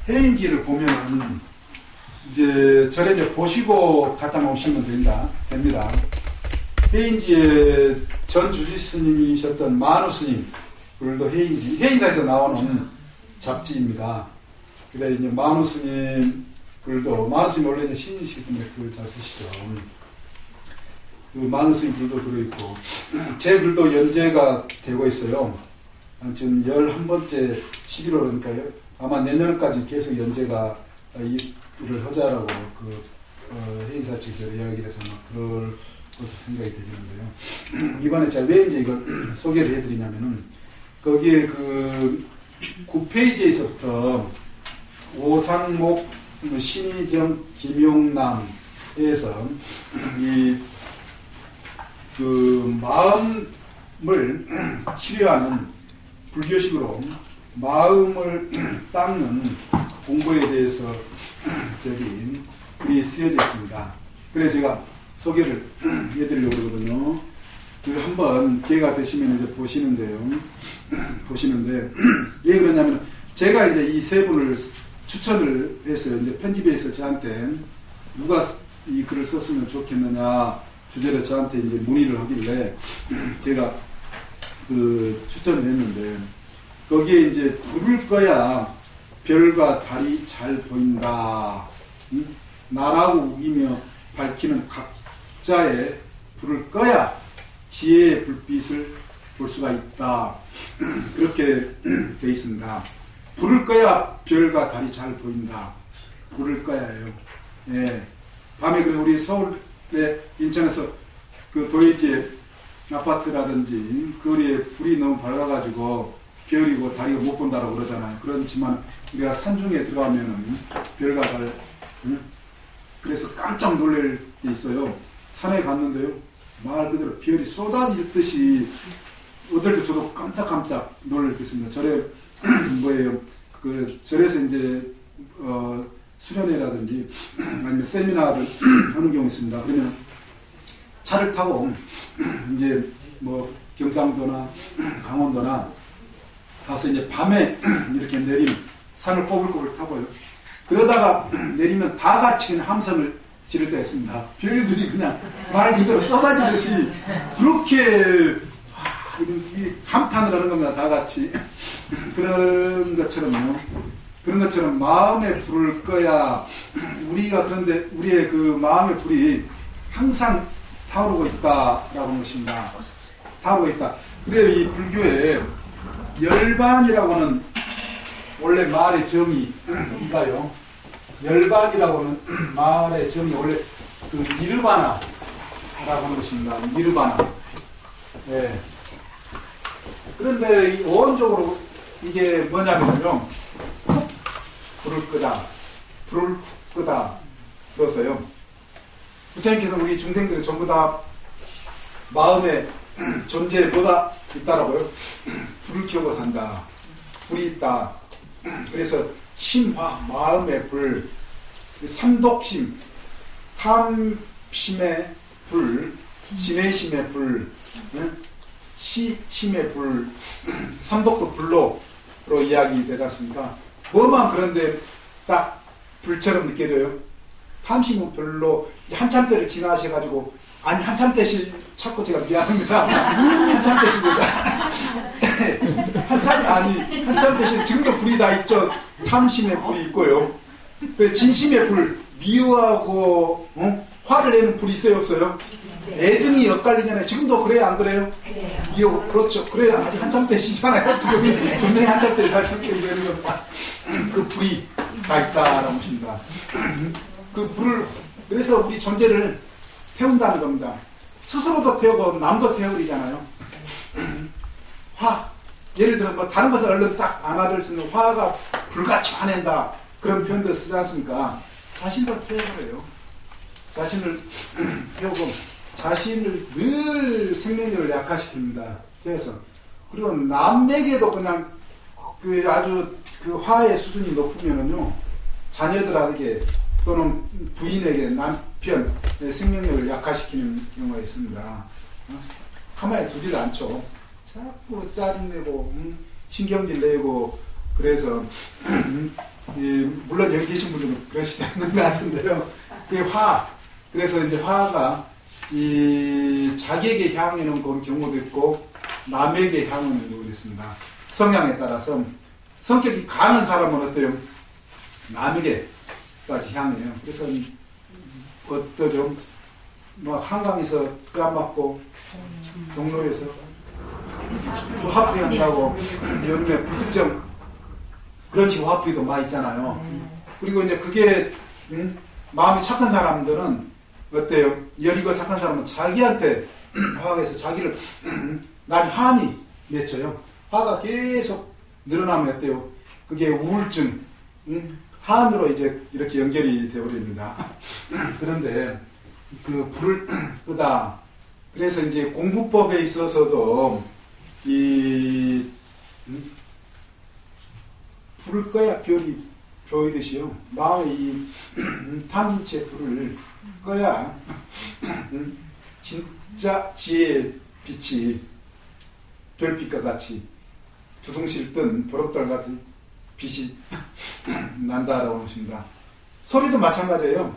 해인지를 보면은 이제 절에 이제 보시고 갖다 놓으시면 됩니다. 해인지에 전 주지 스님이셨던 만우 스님 글도 해인사에서 나오는 잡지입니다. 그다음에 이제 만우 스님 글도, 만우 스님 원래 이제 신이시기 때문에 글 잘 쓰시죠. 그 만우 스님 글도 들어있고, 제 글도 연재가 되고 있어요. 지금 11번째 11월, 그러니까 아마 내년까지 계속 연재가 이를 하자라고 해인사 측에서 이야기를 해서 그럴 것으로 생각이 되는데요. 이번에 제가 왜 이제 이걸 소개를 해드리냐면은, 거기에 그 9페이지에서부터 오상목, 신의정, 김용남에서 그 마음을 치료하는 불교식으로 마음을 닦는 공부에 대해서 저기 글이 쓰여져 있습니다. 그래서 제가 소개를 해드리려고 그러거든요. 그 한번 기회가 되시면 이제 보시는데 왜 그러냐면 제가 이제 이 세 분을 추천을 해서 이제 편집해서 저한테 누가 이 글을 썼으면 좋겠느냐 주제로 저한테 이제 문의를 하길래 제가 그 추천을 했는데, 거기에 이제 부를 거야 별과 달이 잘 보인다. 나라고 우기며 밝히는 각자의 부를 거야 지혜의 불빛을 볼 수가 있다. 그렇게 돼 있습니다. 부를 거야 별과 달이 잘 보인다. 부를 거야예요. 예. 밤에 그래 우리 서울에 인천에서 그 도예지 아파트라든지 거리에 불이 너무 밝아가지고 별이고 달이고 못 본다고 그러잖아요. 그렇지만 우리가 산중에 들어가면은 별과 달, 그래서 깜짝 놀랄 때 있어요. 산에 갔는데요, 말 그대로 별이 쏟아질 듯이 어떨 때 저도 깜짝깜짝 놀랄 때 있습니다. 절에 뭐예요? 그 절에서 이제 수련회라든지 아니면 세미나를 하는 경우 있습니다. 그러면 차를 타고 이제 뭐 경상도나 강원도나 가서 이제 밤에 이렇게 내리면 산을 꼬불꼬불 타고요. 그러다가 내리면 다 같이 그냥 함성을 지를 때가 있습니다. 별들이 그냥 말 그대로 쏟아지듯이 그렇게 감탄을 하는 겁니다. 다 같이. 그런 것처럼 마음에 불을 꺼야 우리가, 그런데 우리의 그 마음의 불이 항상 타오르고 있다라고 하는 것입니다. 타오르고 있다. 그래서 이 불교에 열반이라고는 원래 말의 정의인가요? 열반이라고는 말의 정의 원래 그 니르바나라고 하는 것입니다. 니르바나. 네. 그런데 원적으로 이게 뭐냐면요, 불을 끄다 그래서요, 부처님께서 우리 중생들 전부 다 마음에 존재에 뭐가 있다라고요? 불을 켜고 산다. 불이 있다. 그래서 심화, 마음의 불, 삼독심, 탐심의 불, 진해심의 불, 치심의 불, 삼독도 불로 이야기되지 않습니까? 뭐만 그런데 딱 불처럼 느껴져요? 탐심은 별로 한참 때를 지나셔가지고, 아니 한참 때시 자꾸 제가 미안합니다. 한참 때시입니다. 한참 때시 지금도 불이 다 있죠. 탐심의 불이 있고요. 그 진심의 불, 미워하고 화를 내는 불이 있어요, 없어요? 애증이 엇갈리잖아요. 지금도 그래요, 안 그래요? 미워, 그렇죠. 그래야 아직 한참 때시잖아요. 지금 분명히 한참 때를 잘 찾고 있는 그 불이 다 있다라는 것입니다. 그 불을, 그래서 우리 존재를 태운다는 겁니다. 스스로도 태우고 남도 태우리잖아요. 화, 예를 들어 뭐 다른 것을 얼른 딱 안아줄 수 있는 화가 불같이 화낸다, 그런 표현도 쓰지 않습니까? 자신도 태우래요. 자신을 태우고 자신을 늘 생명력을 약화시킵니다. 태워서. 그리고 남에게도 그냥 그 아주 그 화의 수준이 높으면은요, 자녀들에게 또는 부인에게 남편의 생명력을 약화시키는 경우가 있습니다. 가만히 두지를 않죠. 자꾸 짜증내고 신경질 내고, 그래서 물론 여기 계신 분들은 그러시지 않는 것 같은데요. 그게 화. 그래서 이제 화가 자기에게 향하는 그런 경우도 있고 남에게 향하는 경우도 있습니다. 성향에 따라서 성격이 강한 사람은 어때요? 남에게까지 향해요. 그래서 어떠죠? 뭐 한강에서 까맣고 종로에서 화풀이 한다고 여름에 불특정 그런 식으로 화풀이도 많이 있잖아요. 그리고 이제 그게 마음이 착한 사람들은 어때요? 여리고 착한 사람은 자기한테 화학에서 자기를 난 한이 맺혀요. 화가 계속 늘어나면 어때요? 그게 우울증, 한으로 이제 이렇게 연결이 되어버립니다. 그런데 그 불을 끄다. 그래서 이제 공부법에 있어서도 이 불을 꺼야 별이 보이듯이요. 마음의 이 탐진치의 불을 꺼야 진짜 지혜의 빛이 별빛과 같이 두둥실 뜬 보름달 같은 빛이 난다라고 하십니다. 소리도 마찬가지예요.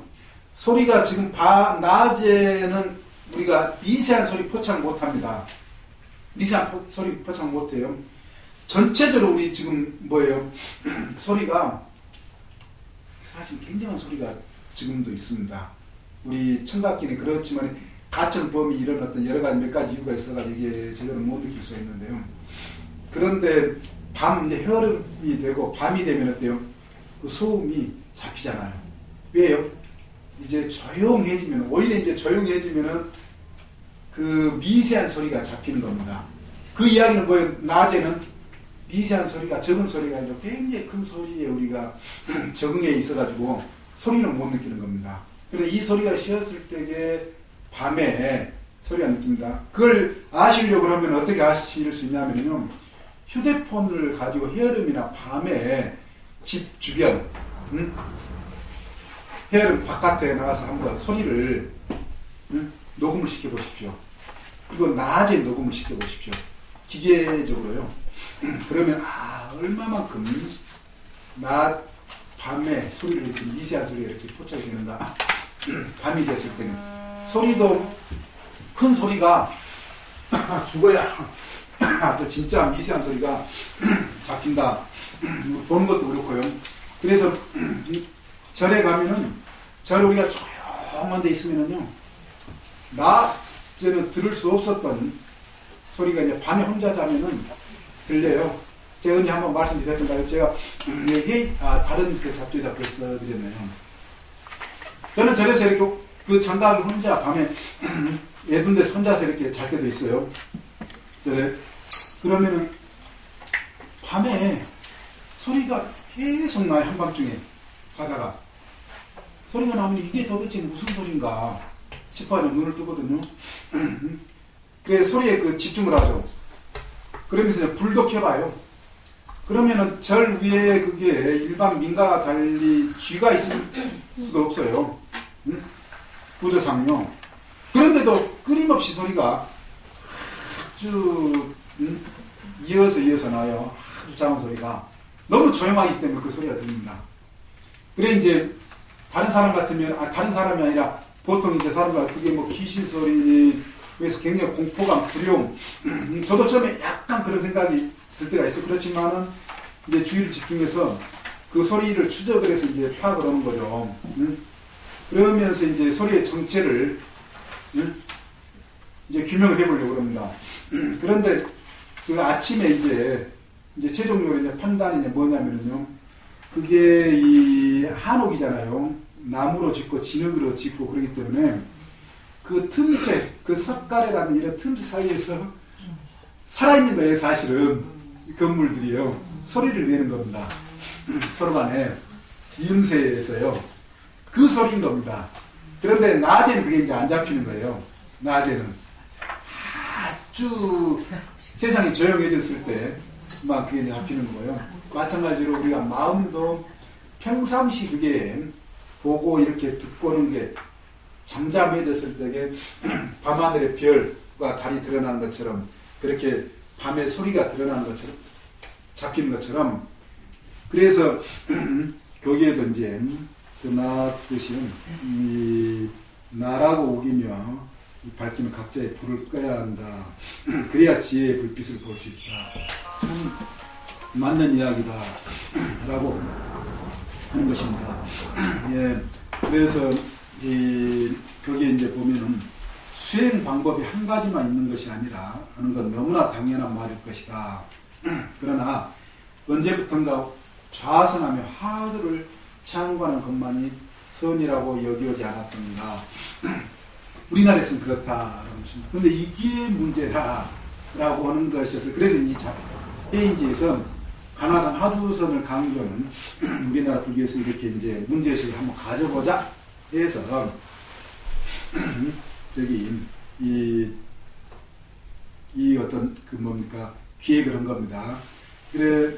소리가 지금 낮에는 우리가 미세한 소리 포착 못합니다. 미세한 소리 포착 못해요. 전체적으로 우리 지금 뭐예요? 소리가 사실 굉장한 소리가 지금도 있습니다. 우리 청각기는 그렇지만 가청 범위 이런 어떤 여러 가지 몇 가지 이유가 있어가지고 이게 제대로 못 느낄 수가 있는데요. 그런데 이제 여름이 되고 밤이 되면 어때요? 그 소음이 잡히잖아요. 왜요? 이제 조용해지면 오히려 이제 조용해지면은 그 미세한 소리가 잡히는 겁니다. 그 이야기는 뭐예요? 낮에는 미세한 소리가 적은 소리가 아니라 굉장히 큰 소리에 우리가 적응해 있어가지고 소리는 못 느끼는 겁니다. 그런데 이 소리가 쉬었을 때에 밤에 소리가 느낍니다. 그걸 아시려고 하면 어떻게 아실 수 있냐면요. 휴대폰을 가지고 여름이나 밤에 집 주변, 여름 바깥에 나가서 한번 소리를 녹음을 시켜보십시오. 그리고 낮에 녹음을 시켜보십시오. 기계적으로요. 그러면 얼마만큼 낮, 밤에 소리를 이렇게 미세한 소리가 이렇게 포착이 되는가. 밤이 됐을 때는 소리도 큰 소리가 죽어야 또 진짜 미세한 소리가 잡힌다. 보는 것도 그렇고요. 그래서 절에 가면은 절 우리가 조용한 데 있으면은요, 낮에는 들을 수 없었던 소리가 이제 밤에 혼자 자면은 들려요. 제가 언제 한번 말씀드렸던가요? 제가 다른 그 잡지에다 써드렸네요. 저는 절에서 이렇게 그 전당에 혼자 밤에 애둔 데서 혼자서 이렇게 잘 때도 있어요. 절에. 그러면은 밤에 소리가 계속 나요. 한밤중에 자다가 소리가 나면 이게 도대체 무슨 소리인가 싶어가지고 눈을 뜨거든요. 그래서 소리에 그 집중을 하죠. 그러면서 이제 불도 켜봐요. 그러면은 절 위에 그게 일반 민가와 달리 쥐가 있을 수도 없어요. 구조상요. 그런데도 끊임없이 소리가 아주 이어서 나요. 아주 작은 소리가. 너무 조용하기 때문에 그 소리가 들립니다. 그래 이제 다른 사람 같으면 다른 사람이 아니라 보통 이제 사람들 그게 뭐 귀신 소리 그래서 굉장히 공포감, 두려움. 저도 처음에 약간 그런 생각이 들 때가 있어요. 그렇지만은 이제 주의를 집중해서 그 소리를 추적을 해서 이제 파악을 하는 거죠. 그러면서 이제 소리의 정체를 이제 규명을 해보려고 합니다. 그런데 그 아침에 이제 최종적으로 이제 판단이 이제 뭐냐면요. 그게 이 한옥이잖아요. 나무로 짓고 진흙으로 짓고 그러기 때문에 그 틈새, 그 석가래라는 이런 틈새 사이에서 살아있는 거예요, 사실은. 건물들이요. 소리를 내는 겁니다. 서로 간에 이음새에서요. 그 소리인 겁니다. 그런데 낮에는 그게 이제 안 잡히는 거예요. 낮에는. 아주 세상이 조용해졌을 때만 그게 이제 잡히는 거예요. 마찬가지로 우리가 마음도 평상시 그게 보고 이렇게 듣고는 게 잠잠해졌을 때에 밤하늘의 별과 달이 드러나는 것처럼 그렇게 밤에 소리가 드러나는 것처럼 잡히는 것처럼 그래서 거기에도 이제 나뜻이 나라고 우기며 밝히는 각자의 불을 꺼야 한다. 그래야 지혜의 불빛을 볼 수 있다. 참 맞는 이야기다 라고 하는 것입니다. 예, 그래서 거기에 이제 보면은 수행 방법이 한 가지만 있는 것이 아니라 하는 건 너무나 당연한 말일 것이다. 그러나 언제부턴가 좌선하며 하도를 창구하는 것만이 선이라고 여겨오지 않았던가. 우리나라에서는 그렇다라고 했습니다. 그런데 이게 문제다라고 하는 것이어서 그래서 이 페인지에서 간화선 하두선을 강조하는 우리나라 불교에서 이렇게 이제 문제의식을 한번 가져보자 해서 저기 이 어떤 그 뭡니까 기획을 한 겁니다. 그래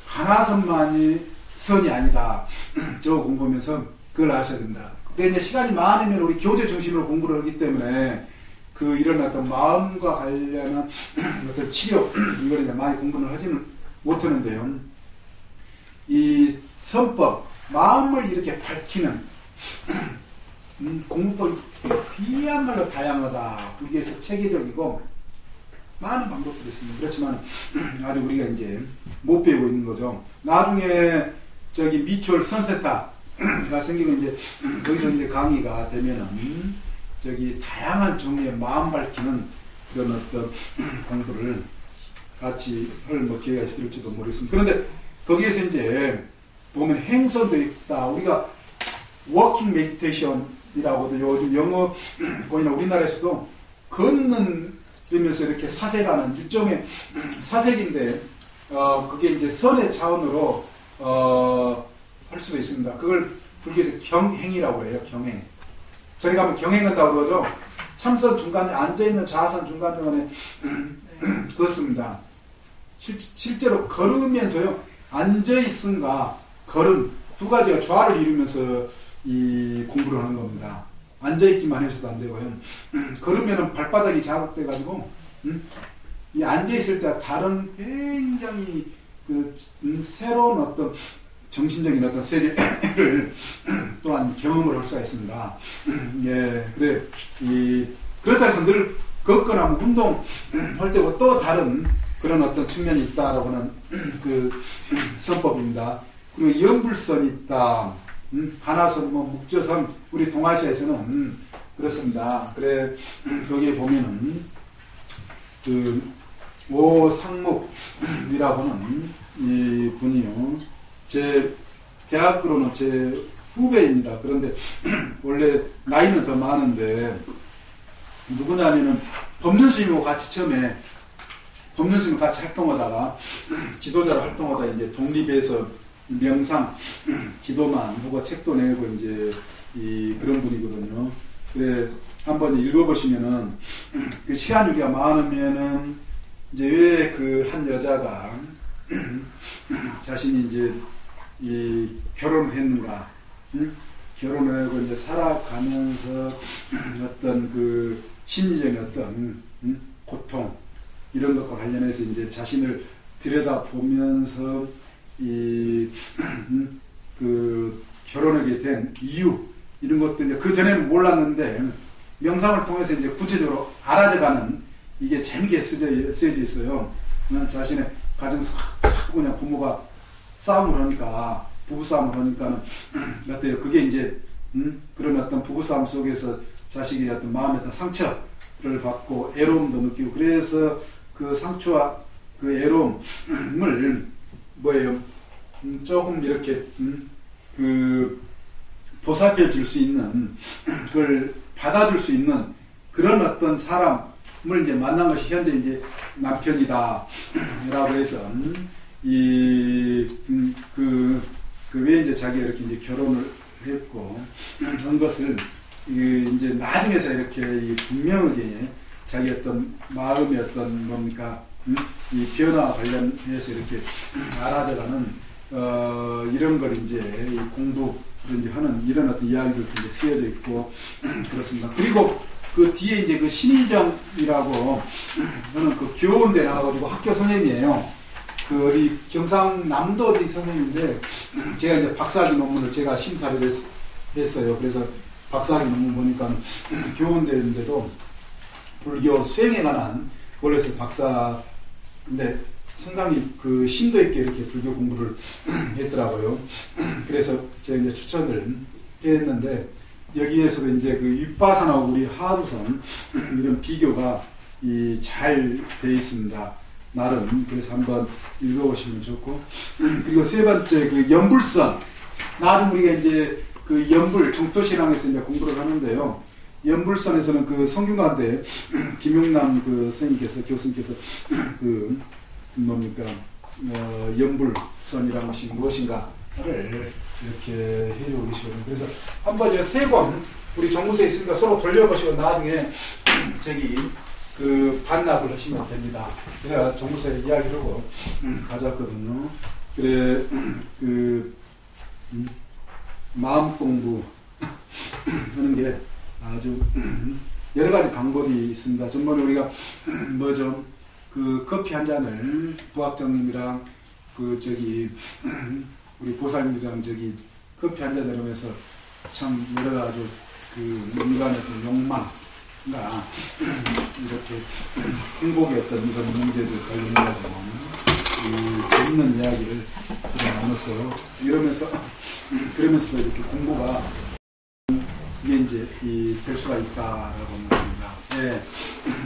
간화선만이 선이 아니다. 저 공부하면서 그걸 아셔야 된다. 근데 이제 시간이 많으면 우리 교재 중심으로 공부를 하기 때문에 그 이런 어떤 마음과 관련한 어떤 치료 이걸 이제 많이 공부를 하지는 못하는데요. 이 선법 마음을 이렇게 밝히는 공부법이 그야말로 다양하다. 불교에서 체계적이고 많은 방법들이 있습니다. 그렇지만 아직 우리가 이제 못 배우고 있는 거죠. 나중에 저기 미추얼 선세타가 생기면 이제 거기서 이제 강의가 되면은 저기 다양한 종류의 마음 밝히는 그런 어떤 공부를 같이 할 뭐 기회가 있을지도 모르겠습니다. 그런데 거기에서 이제 보면 행선도 있다. 우리가 워킹 메디테이션이라고도 요즘 영어 거기나 우리나라에서도 걷는 그러면서 이렇게 사색하는 일종의 사색인데 그게 이제 선의 차원으로 할 수도 있습니다. 그걸 불교에서 경행이라고 해요. 경행. 저희 가면 경행한다고 그러죠. 참선 중간에 앉아있는 좌선 중간중간에 걷습니다. 실제로 걸으면서요. 앉아있음과 걸음 두 가지가 조화를 이루면서 이 공부를 하는 겁니다. 앉아있기만 해서도 안 되고요. 걸으면은 발바닥이 자극돼가지고 이 앉아있을 때 다른 굉장히 그 새로운 어떤 정신적인 어떤 세계를 또한 경험을 할 수가 있습니다. 예, 그래 그렇다 해서 늘 걷거나 운동할 때와 또 다른 그런 어떤 측면이 있다라고 하는 그 선법입니다. 그리고 연불선이 있다. 한화선, 묵조선, 우리 동아시아에서는 그렇습니다. 그래 거기에 보면은 그 오상묵이라고 하는 이 분이요. 제 대학교로는 제 후배입니다. 그런데 원래 나이는 더 많은데 누구냐면은 법륜스님하고 같이 처음에 법륜스님 같이 활동하다가 지도자로 활동하다 이제 독립해서 명상 기도만 하고 책도 내고 이제 그런 분이거든요. 그래 한번 읽어보시면은 그 시간유리가 많으면은 이제 왜 그 한 여자가 자신이 이제 결혼을 했는가, 결혼을 하고 이제 살아가면서 어떤 그 심리적인 어떤 고통 이런 것과 관련해서 이제 자신을 들여다보면서 그 결혼하게 된 이유 이런 것도 이제 그 전에는 몰랐는데 명상을 통해서 이제 구체적으로 알아져가는 이게 재밌게 쓰여져 있어요. 그냥 자신의 가정에서 자꾸 그냥 부모가 싸움을 하니까 부부싸움을 하니까는 어때요? 그게 이제 그런 어떤 부부싸움 속에서 자식의 어떤 마음의 어떤 상처를 받고 애로움도 느끼고 그래서 그 상처와 그 애로움을 뭐예요? 조금 이렇게 그 보살펴 줄 수 있는 그걸 받아줄 수 있는 그런 어떤 사람을 이제 만난 것이 현재 이제 남편이다라고 해서 왜 이제 자기가 이렇게 이제 결혼을 했고 그런 것을 이제 나중에서 이렇게 분명하게 자기 어떤 마음의 어떤 뭡니까 이 변화와 관련해서 이렇게 알아져가는 이런 걸 이제 공부를 이제 하는 이런 어떤 이야기들도 이제 쓰여져 있고 그렇습니다. 그리고 그 뒤에 이제 그 신의정이라고 저는 그 교원대 나와가지고 학교 선생님이에요. 그 어디 경상남도 어디 선생님인데 제가 이제 박사학위 논문을 제가 심사를 했어요. 그래서 박사학위 논문 보니까 교원대인데도 불교 수행에 관한 원래서 박사 근데 상당히 그 심도 있게 이렇게 불교 공부를 했더라고요. 그래서 제가 이제 추천을 했는데 여기에서도 이제 그 윗바사나하고 우리 하두선 이런 비교가 잘 되어 있습니다. 나름. 그래서 한번 읽어보시면 좋고. 그리고 세 번째 그 연불선. 나름 우리가 이제 그 연불 정토신앙에서 이제 공부를 하는데요. 연불선에서는 그 성균관대 김용남 그 선생님께서 교수님께서 그 뭡니까 연불선이라는 것이 무엇인가를 이렇게 해주고 계시거든요. 그래서 한번 이제 세 권 우리 정무서에 있으니까 서로 돌려보시고 나중에 저기 그 반납을 하시면 됩니다. 제가 정무서에 이야기하고 가져왔거든요. 그래 그 마음 공부 하는 게 아주 여러 가지 방법이 있습니다. 전번에 우리가 뭐죠? 그 커피 한 잔을 부학장님이랑 그 저기 우리 보살님이랑 저기 커피 한 잔 내려면서 참 여러 가지 그 인간의 어떤 욕망 이렇게 행복의 어떤 이런 문제들 관련해가지고 재밌는 이야기를 나눴어요. 그러면서도 이렇게 공부가 이게 이제 될 수가 있다라고 합니다. 예.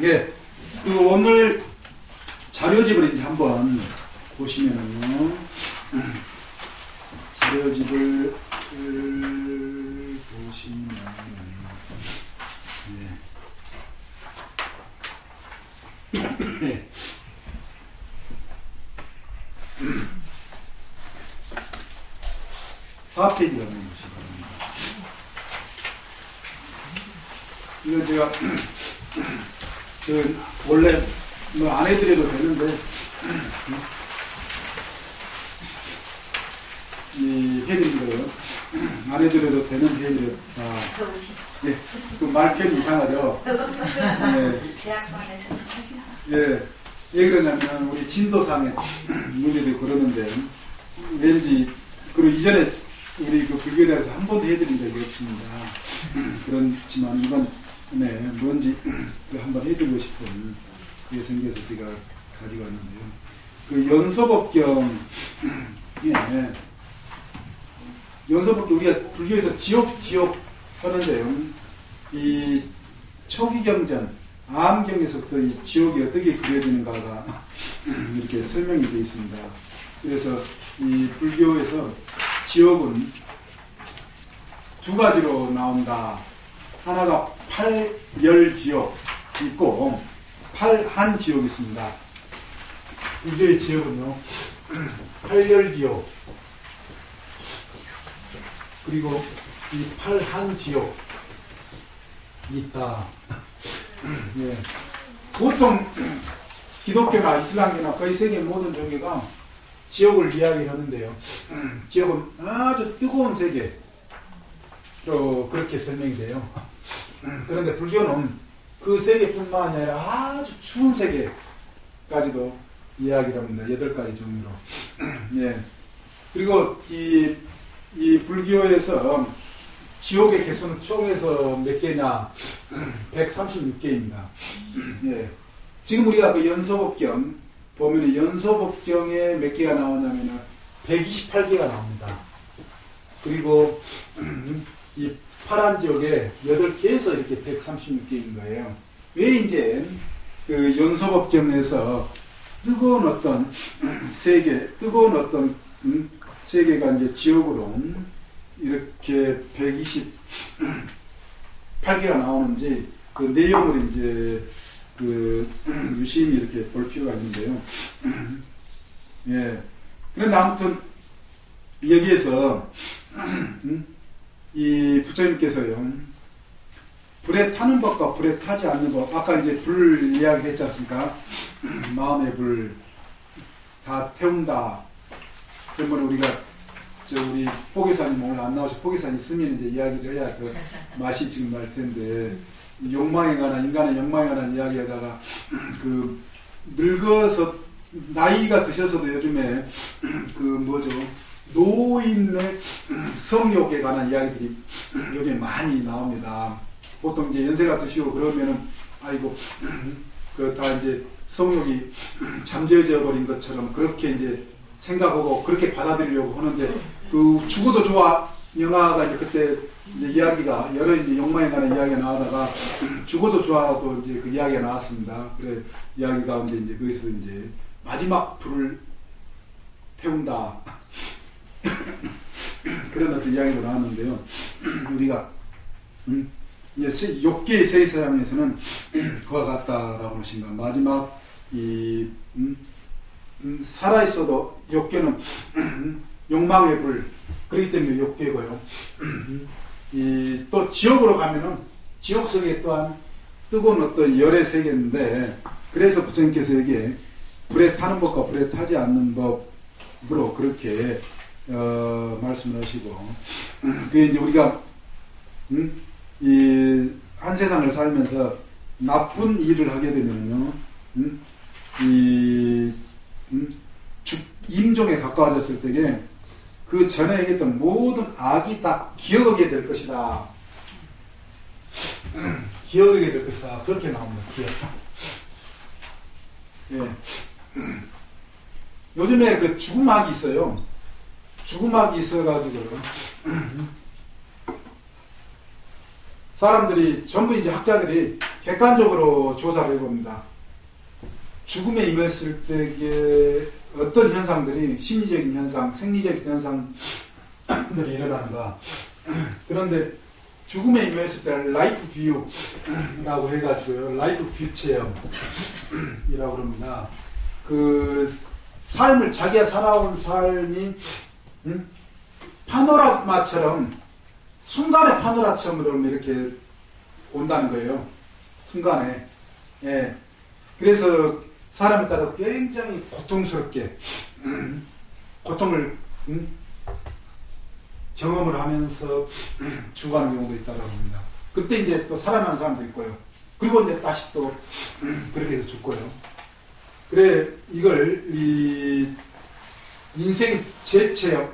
예. 그리고 오늘 자료집을 이제 한번 보시면은요. 자료집을 보시면 네. 4페이지가 있는 것입니다. 이거 제가 그 원래 뭐 안 해드려도 되는데 이 해드리고요. 안 해드려도 되는 해드려. 예, 그 말편이 이상하죠. 예, 왜 그러냐면 우리 진도상에 문제도 그러는데 왠지 그리고 이전에 우리 그 불교에 대해서 한 번도 해드린 적이 없습니다. 그렇지만 이번에 뭔지 한번 해드리고 싶은 그게 생겨서 제가 가지고 왔는데요. 그 연소법경, 예, 연소법경 우리가 불교에서 지옥 하는데요. 이 초기경전, 암경에서부터 이 지옥이 어떻게 그려지는가가 이렇게 설명이 되어 있습니다. 그래서 이 불교에서 지옥은 두 가지로 나온다. 하나가 팔열지옥 있고 팔한지옥이 있습니다. 불교의 지옥은요, 팔열지옥 그리고 이 팔한지옥 있다. 예. 보통 기독교나 이슬람교나 거의 세계 모든 종교가 지옥을 이야기하는데요. 지옥은 아주 뜨거운 세계로 그렇게 설명이 돼요. 그런데 불교는 그 세계뿐만 아니라 아주 추운 세계까지도 이야기를 합니다. 8가지 종류로. 예. 그리고 이 불교에서 지옥의 개수는 총에서 몇 개냐? 136개입니다. 예. 지금 우리가 그 연소법경 보면 연소법경에 몇 개가 나오냐면 128개가 나옵니다. 그리고 이 파란 지역에 8개에서 이렇게 136개인 거예요. 왜 이제 그 연소법경에서 뜨거운 어떤 세계, 뜨거운 어떤 세계가 이제 지옥으로 이렇게 128개가 나오는지 그 내용을 이제 그 유심히 이렇게 볼 필요가 있는데요. 예. 그런데 아무튼 여기에서 이 부처님께서요, 불에 타는 법과 불에 타지 않는 법, 아까 이제 불 이야기 했지 않습니까? 마음의 불 다 태운다. 그러면 우리가 우리 포기사님 오늘 안 나오셔. 포기사님 있으면 이제 이야기를 해야 그 맛이 지금 날 텐데, 욕망에 관한, 인간의 욕망에 관한 이야기하다가 그 늙어서 나이가 드셔서도 요즘에 그 뭐죠, 노인의 성욕에 관한 이야기들이 요즘에 많이 나옵니다. 보통 이제 연세가 드시고 그러면은 아이고 그 다 이제 성욕이 잠재워져 버린 것처럼 그렇게 이제 생각하고 그렇게 받아들이려고 하는데, 그 죽어도 좋아 영화가 이제 그때 이제 이야기가 여러 이제 욕망에 관한 이야기가 나오다가 죽어도 좋아도 이제 그 이야기가 나왔습니다. 그래 이야기 가운데 이제 거기서 이제 마지막 불을 태운다 그런 어떤 이야기가 나왔는데요. 우리가 이제 욕계의 세계사상에서는 그와 같다라고 하신다. 마지막 이 살아있어도 욕계는 욕망의 불, 그렇기 때문에 욕계고요. 이 또 지옥으로 가면은 지옥 속에 또한 뜨거운 어떤 열의 세계인데, 그래서 부처님께서 여기에 불에 타는 법과 불에 타지 않는 법으로 그렇게 말씀을 하시고, 그게 이제 우리가 이 한 세상을 살면서 나쁜 일을 하게 되면요, 임종에 가까워졌을 때에 그 전에 얘기했던 모든 악이 다 기억하게 될 것이다. 기억하게 될 것이다. 그렇게 나옵니다. 기억. 예. 요즘에 그 죽음학이 있어요. 죽음학이 있어가지고 사람들이 전부 이제 학자들이 객관적으로 조사를 해봅니다. 죽음에 임했을 때에 어떤 현상들이, 심리적인 현상, 생리적인 현상들이 일어나는가. 그런데 죽음에 임했을 때 라이프 뷰라고 해가지고요, 라이프 뷰 체험이라고 합니다. 그 삶을, 자기가 살아온 삶이 파노라마처럼, 순간의 파노라처럼 이렇게 온다는 거예요. 순간에. 예. 그래서 사람에 따라 굉장히 고통스럽게 고통을 경험을 하면서 죽어가는 경우도 있다고 합니다. 그때 이제 또 살아나는 사람도 있고요. 그리고 이제 다시 또 그렇게 해서 죽고요. 그래 이걸 이 인생 재체험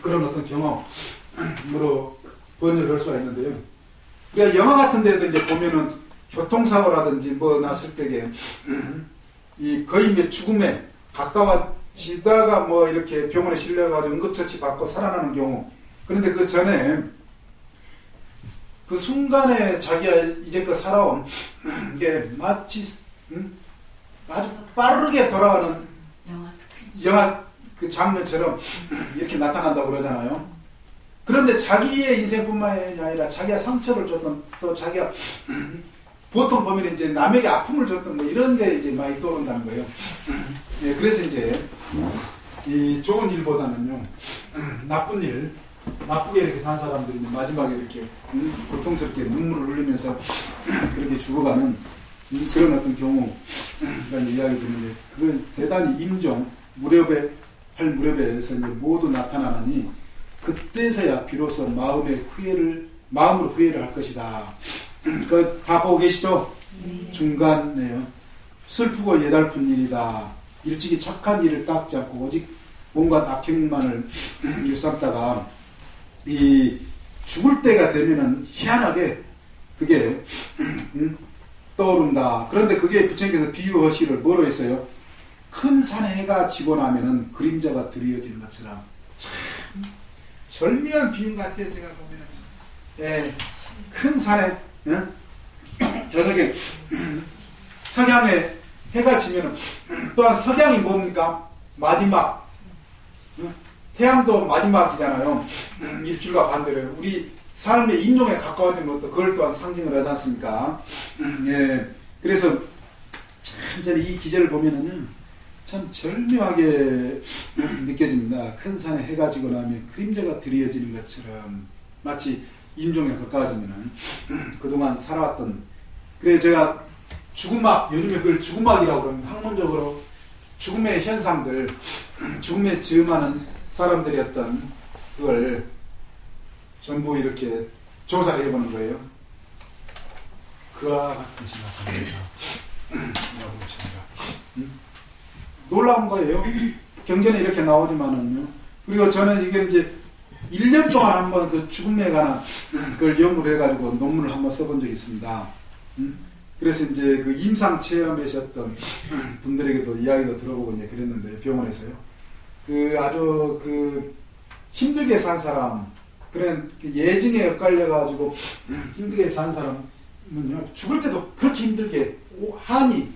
그런 어떤 경험으로 번역을 할 수가 있는데요. 우리가 영화 같은 데도 이제 보면은 교통사고라든지 뭐 났을 때에 이 거의 이제 죽음에 가까워지다가 뭐 이렇게 병원에 실려가지고 응급처치 받고 살아나는 경우. 그런데 그 전에 그 순간에 자기가 이제껏 살아온 게 마치 아주 빠르게 돌아가는 영화 그 장면처럼 이렇게 나타난다고 그러잖아요. 그런데 자기의 인생뿐만이 아니라 자기가 상처를 줬던, 또 자기가 보통 보면 이제 남에게 아픔을 줬던 뭐 이런 데 이제 많이 떠오른다는 거예요. 예, 그래서 이제 이 좋은 일보다는요, 나쁜 일, 나쁘게 이렇게 산 사람들이 마지막에 이렇게 고통스럽게 눈물을 흘리면서 그렇게 죽어가는 그런 어떤 경우가 이야기 드는데, 그건 대단히 임종, 할 무렵에서 이제 모두 나타나느니 그때서야 비로소 마음으로 후회를 할 것이다. 그 다 보고 계시죠? 중간에요. 슬프고 예달픈 일이다. 일찍이 착한 일을 닦지 않고 오직 뭔가 악행만을 일삼다가 이 죽을 때가 되면은 희한하게 그게 떠오른다. 그런데 그게 부처님께서 비유하시를 뭐로 했어요? 큰 산에 해가 지고 나면은 그림자가 드리워지는 것처럼. 참 절묘한 비유 같아요. 제가 보면. 예, 큰 산에 저녁에 석양에 해가 지면은, 또한 석양이 뭡니까? 마지막. 태양도 마지막이잖아요. 일출과 반대로. 우리 삶의 임종에 가까워진 것도 그걸 또한 상징을 하지 않습니까? 예. 그래서 참 저는 이 기절을 보면은요, 참 절묘하게 느껴집니다. 큰 산에 해가 지고 나면 그림자가 드리워지는 것처럼, 마치 임종에 가까워지면은 그동안 살아왔던, 그래 제가 죽음막, 요즘에 그걸 죽음막이라고 그럽니다. 학문적으로 죽음의 현상들, 죽음에 즈음하는 사람들이었던 그걸 전부 이렇게 조사를 해보는 거예요. 그와 같은 생각입니다. 라고 보십니다. 놀라운 거예요. 경전에 이렇게 나오지만은요. 그리고 저는 이게 이제 1년 동안 한번 그 죽음에 관한 그걸 연구를 해가지고 논문을 한번 써본 적이 있습니다. 그래서 이제 그 임상 체험하셨던 분들에게도 이야기도 들어보고 이제 그랬는데, 병원에서요. 그 아주 그 힘들게 산 사람, 그런 예증에 엇갈려가지고 힘들게 산 사람은요, 죽을 때도 그렇게 힘들게, 한이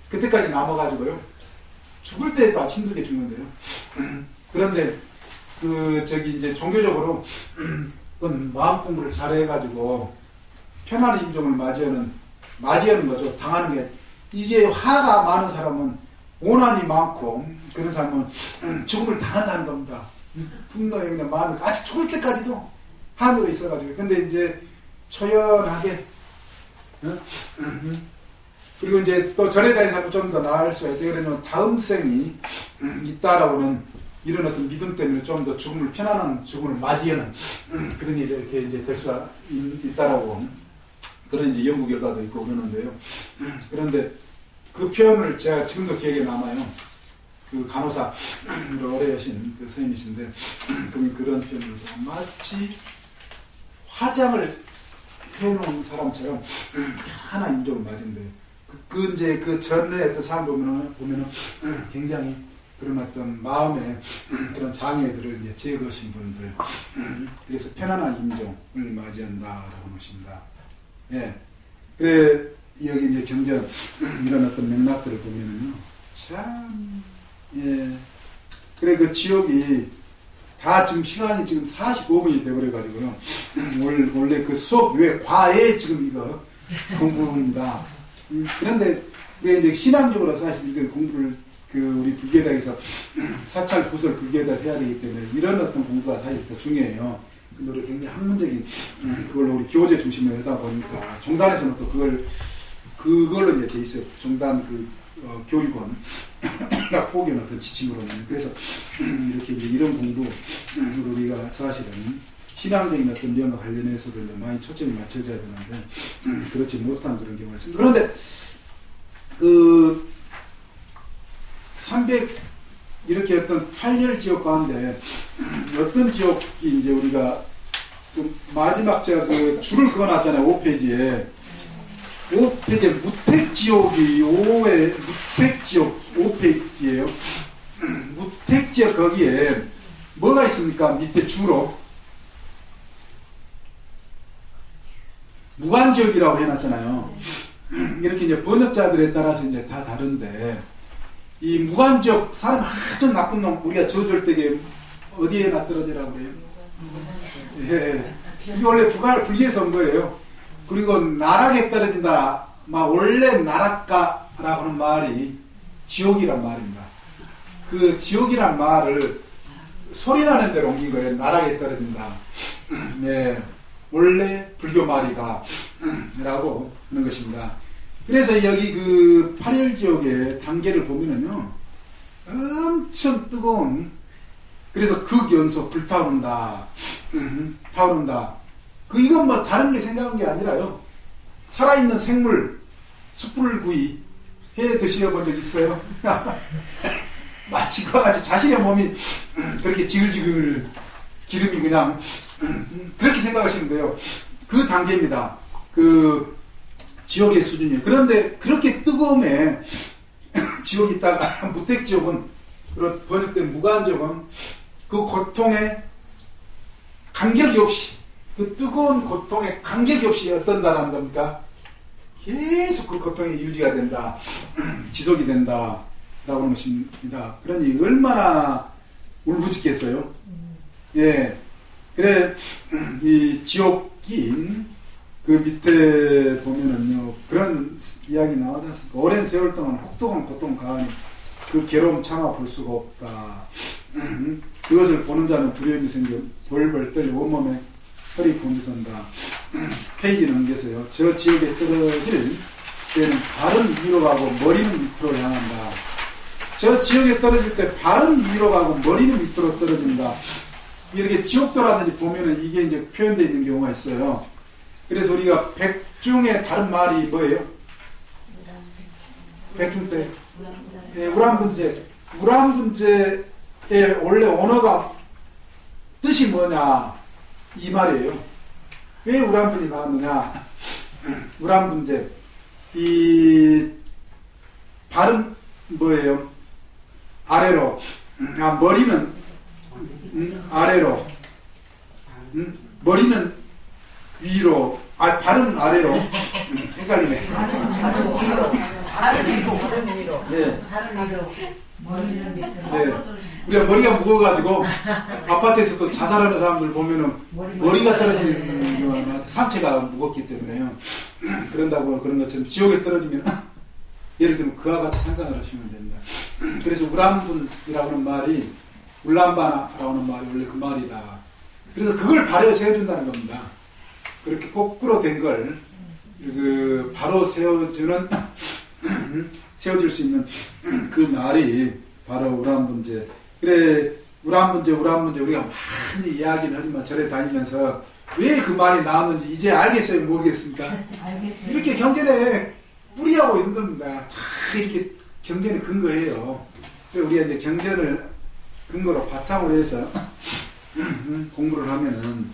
그때까지 남아가지고요, 죽을 때도 아주 힘들게 죽는데요. 그런데 이제 종교적으로 마음 공부를 잘해가지고 편안한 임종을 맞이하는 거죠. 당하는 게. 이제 화가 많은 사람은, 오난이 많고 그런 사람은 죽음을 당한다는 겁니다. 분노에 그냥 마음이 아직 죽을 때까지도 한으로 있어가지고. 근데 이제 초연하게, 그리고 이제 또 절에 다니는 사람은 좀 더 나을 수가 있어요. 그러면 다음 생이 있다라고는 이런 어떤 믿음 때문에 좀 더 죽음을, 편안한 죽음을 맞이하는 그런 일이 이렇게 이제 될 수가 있다라고, 그런 이제 연구 결과도 있고 그러는데요. 그런데 그 표현을 제가 지금도 기억에 남아요. 그 간호사로 오래 하신 그 선생님이신데, 그런 표현을 마치 화장을 해놓은 사람처럼 하나 임종을 맞은데, 이제 그 전에 어떤 사람 보면은 굉장히 그런 어떤 마음의 그런 장애들을 이제 제거하신 분들, 그래서 편안한 임종을 맞이한다라고 하십니다. 예. 그래, 여기 이제 경전, 이런 어떤 맥락들을 보면은요, 참, 예. 그래, 그 지옥이 다 지금 시간이 지금 45분이 돼버려가지고요. 원래 그 수업 외에 과외 지금 이거 공부입니다. 그런데, 왜 이제 신앙적으로 사실 이걸 공부를 우리 불교에다에서 사찰 부설 불교에다 해야 되기 때문에 이런 어떤 공부가 사실 더 중요해요. 근데 우리 굉장히 학문적인 그걸로 우리 교재 중심으로 하다 보니까 종단에서는 또 그걸로 이제 돼 있어요. 종단 교육원 포기는 어떤 지침으로는. 그래서 이렇게 이제 이런 공부를 우리가 사실은 신앙적인 어떤 내용과 관련해서도 이제 많이 초점이 맞춰져야 되는데 그렇지 못한 그런 경우가 있습니다. 그런데 300 이렇게 어떤 8열 지역 가운데 어떤 지역이 이제 우리가 마지막 제가 줄을 그어놨잖아요. 5페이지에. 5페이지에 무택지역이 5회 무택지역 5페이지예요. 무택지역 거기에 뭐가 있습니까? 밑에 주로 무관지역이라고 해놨잖아요. 이렇게 이제 번역자들에 따라서 이제 다 다른데, 이 무관지역, 사람 아주 나쁜 놈, 우리가 저주할 때에 어디에 떨어지라고 그래요? 예. 이게 원래 불교에서 온 거예요. 그리고 나락에 떨어진다, 원래 나락가라고 하는 말이 지옥이란 말입니다. 그 지옥이란 말을 소리나는 대로 옮긴 거예요. 나락에 떨어진다. 네. 원래 불교 말이다. 라고 하는 것입니다. 그래서 여기 8열 지역의 단계를 보면은요, 엄청 뜨거운, 그래서 극연소 불타오른다. 타오른다. 이건 다른 게 생각한 게 아니라요. 살아있는 생물, 숯불구이 해 드셔본 적 있어요? 마치 그와 같이 자신의 몸이 그렇게 지글지글 기름이 그냥 그렇게 생각하시면 돼요. 그 단계입니다. 지옥의 수준이에요. 그런데 그렇게 뜨거움에 지옥이 있다가 무택지옥은, 그런 번역된 무관지옥은 그 고통에 간격이 없이, 그 뜨거운 고통에 간격이 없이 어떤다라는 겁니까? 계속 그 고통이 유지가 된다. 지속이 된다. 라고 하는 것입니다. 그러니 얼마나 울부짖겠어요? 예. 그래, 이 지옥인 그 밑에 보면은요, 그런 이야기 나오지 않습니까? 오랜 세월 동안 혹독한 고통 가하니 그 괴로움 참아 볼 수가 없다. 그것을 보는 자는 두려움이 생겨 벌벌 떨려 온몸에 허리 곤두선다. 페이지 넘겨서요. 저 지역에 떨어질 때는 발은 위로 가고 머리는 밑으로 향한다. 저 지역에 떨어질 때 발은 위로 가고 머리는 밑으로 떨어진다. 이렇게 지옥도라든지 보면은 이게 이제 표현되어 있는 경우가 있어요. 그래서 우리가 백중에 다른 말이 뭐예요? 백중 때 우란분제. 우람분재의 원래 언어가 뜻이 뭐냐 이 말이에요. 왜 우람분이 나왔느냐. 우람분재 이 발음 뭐예요? 아래로. 머리는 아래로. 머리는 위로. 발음 아래로. 헷갈리네. 발음 위로. 발음 위로. 네. 발음 위로. 머리는 밑으로. 네. 우리가 머리가 무거워가지고 아파트에서 또 자살하는 사람들 보면은 머리가 떨어지는 것 같아. 상체가 무겁기 때문에요. 그런다고 그런 것처럼 지옥에 떨어지면 예를 들면 그와 같이 상상을 하시면 됩니다. 그래서 우람분이라고 하는 말이 울람바나라고 하는 말이 원래 그 말이다. 그래서 그걸 바로 세워준다는 겁니다. 그렇게 거꾸로 된 걸 바로 세워주는 세워줄 수 있는 그 말이 바로 우람분재. 그래 우람분재 우리가 많이 이야기는 하지만 절에 다니면서 왜 그 말이 나왔는지 이제 알겠어요? 모르겠습니까? 알겠어요. 이렇게 경전에 뿌리하고 있는 겁니다. 다 이렇게 경전에 근거해요. 우리가 이제 경전을 근거로 바탕으로 해서 공부를 하면은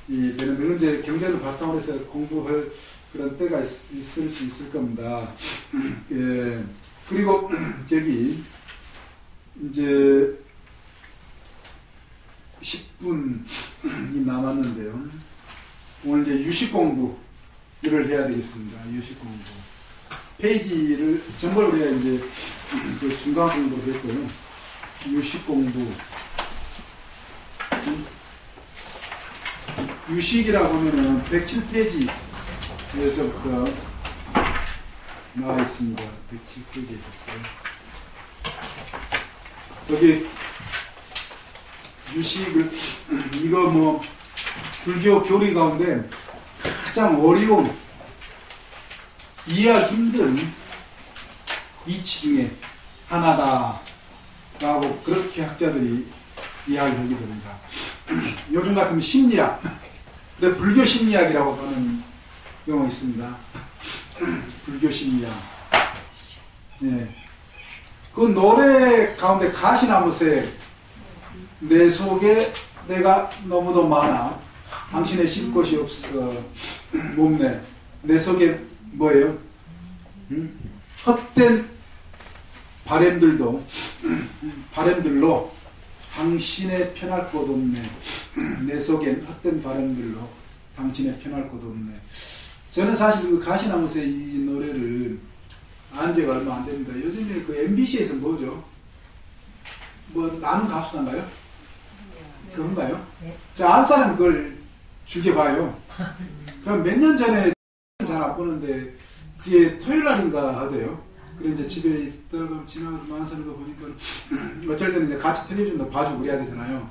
되는데 이제 경전을 바탕으로 해서 공부할 그런 때가 있을 수 있을 겁니다. 예. 그리고 저기 이제 10분이 남았는데요. 오늘 이제 유식 공부를 해야 되겠습니다. 유식 공부. 페이지를 전부 우리가 이제 그 중간 공부를 했고요. 유식 공부. 유식이라고 하면은 107페이지에서부터 나와 있습니다. 107페이지에서부터. 여기 유식을 이거 뭐 불교 교리 가운데 가장 어려운 이해하기 힘든 이치 중에 하나다라고 그렇게 학자들이 이야기하게 됩니다. 요즘 같으면 심리학, 근데 불교 심리학이라고 하는 용어 있습니다. 불교 심리학. 네. 그 노래 가운데 가시나무새 내 속에 내가 너무도 많아 당신의 쉴 곳이 없어 몸내 내 속에 뭐예요? 헛된 바램들로 당신의 편할 곳 없네. 내 속엔 헛된 바램들로 당신의 편할 곳 없네. 저는 사실 그 가시나무새 이 노래를 안 지가 얼마 안 됩니다. 요즘에 그 MBC에서 뭐죠? 뭐 나는 가수인가요? 그건가요? 네. 저 안 사람 그걸 즐겨봐요. 그럼 몇 년 전에 잘 안 보는데 그게 토요일 날인가 하대요. 그래 이제 집에 있다가 지나가서 만사는 거 보니까 어쩔 때는 이제 같이 텔레비전도 봐주고 그래야 되잖아요.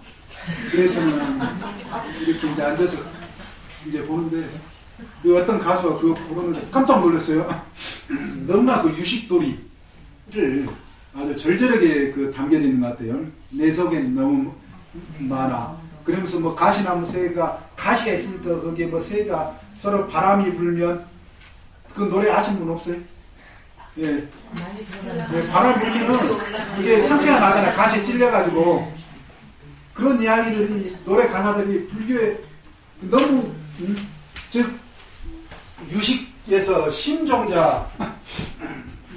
그래서는 이렇게 이제 앉아서 이제 보는데 그 어떤 가수가 그거 보는데 깜짝 놀랐어요. 너무나 그 유식도리를 아주 절절하게 그 담겨져 있는 것 같아요. 내 속엔 너무 많아. 그러면서 뭐 가시나무 새가 가시가 있으니까 거기에 뭐 새가 서로 바람이 불면 그 노래 아시는 분 없어요? 예. 네, 바람 불면은 그게 상처가 나잖아. 가시에 찔려가지고 그런 이야기들이 노래 가사들이 불교에 너무 즉 유식에서 심종자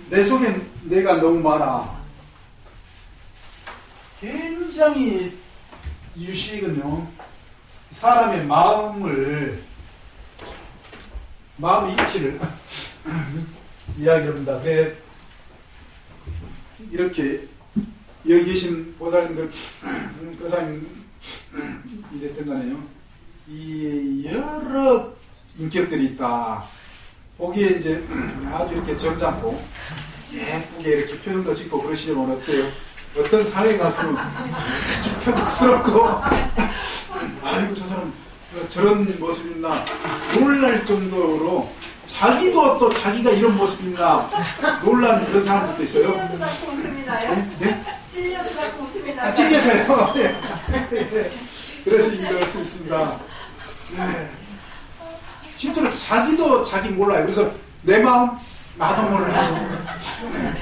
내 속엔 내가 너무 많아. 굉장히 유식은요 사람의 마음의 이치를 이야기합니다. 이렇게 여기 계신 보살님들 교사님 이랬던 거네요. 이 여러 인격들이 있다. 보기에 이제 아주 이렇게 점잖고 예쁘게 이렇게 표정도 짓고 그러시면 어때요? 어떤 사회에 가서는 아주 표독스럽고 아이고 저 사람 저런 모습이 있나 놀랄 정도로 자기도 또 자기가 이런 모습이 있나 놀라는 그런 사람들도 있어요. 찔려서 갖고 웃음이 나요? 네? 찔려서 갖고 웃음이 나요? 찔려서요. 그래서 이럴 수 있습니다. 네. 실제로 자기도 자기 몰라요. 그래서 내 마음 나도 몰라요.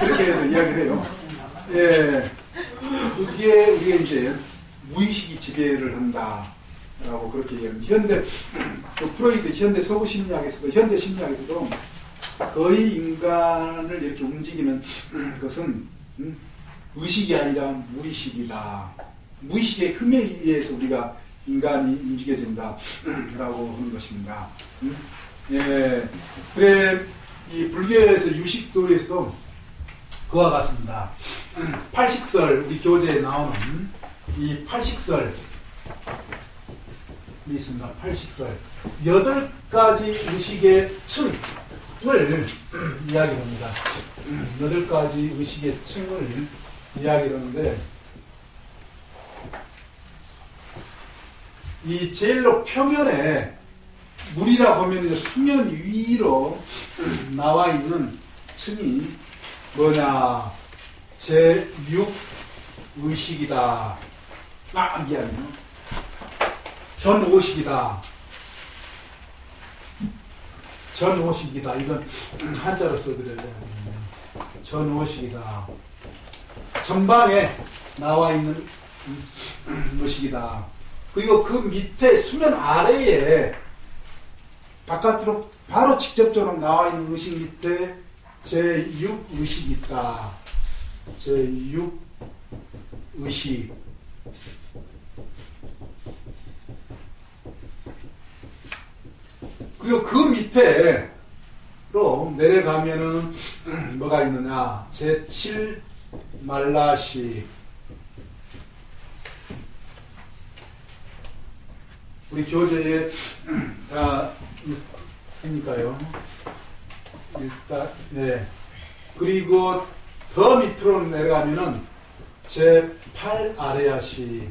그렇게 이야기를 해요. 예, 그게 우리가 이제 무의식이 지배를 한다라고 그렇게 얘기합니다. 현대 또 프로이드 현대 서구 심리학에서도 현대 심리학에서도 거의 인간을 이렇게 움직이는 것은 의식이 아니라 무의식이다. 무의식의 힘에 의해서 우리가 인간이 움직여진다라고 하는 것입니다. 예, 그래 이 불교에서 유식도에서도 그와 같습니다. 팔식설 우리 교재에 나오는 이 팔식설이 있습니다. 팔식설 8가지 의식의 층을 이야기합니다. 8가지 의식의 층을 이야기하는데 이 제일로 표면에 물이라 보면 수면 위로 나와 있는 층이 뭐냐? 제6의식이다. 미안해요. 전오식이다. 전오식이다. 이건 한자로 써드려야 돼요. 전오식이다. 전방에 나와 있는 의식이다. 그리고 그 밑에 수면 아래에 바깥으로 바로 직접적으로 나와 있는 의식 밑에 제6의식이 있다. 제6의식. 그리고 그 밑에로 내려가면은 뭐가 있느냐. 제7말라식. 우리 교재에 다 있으니까요. 일단, 네. 그리고 더 밑으로 내려가면은 제8 아레아시.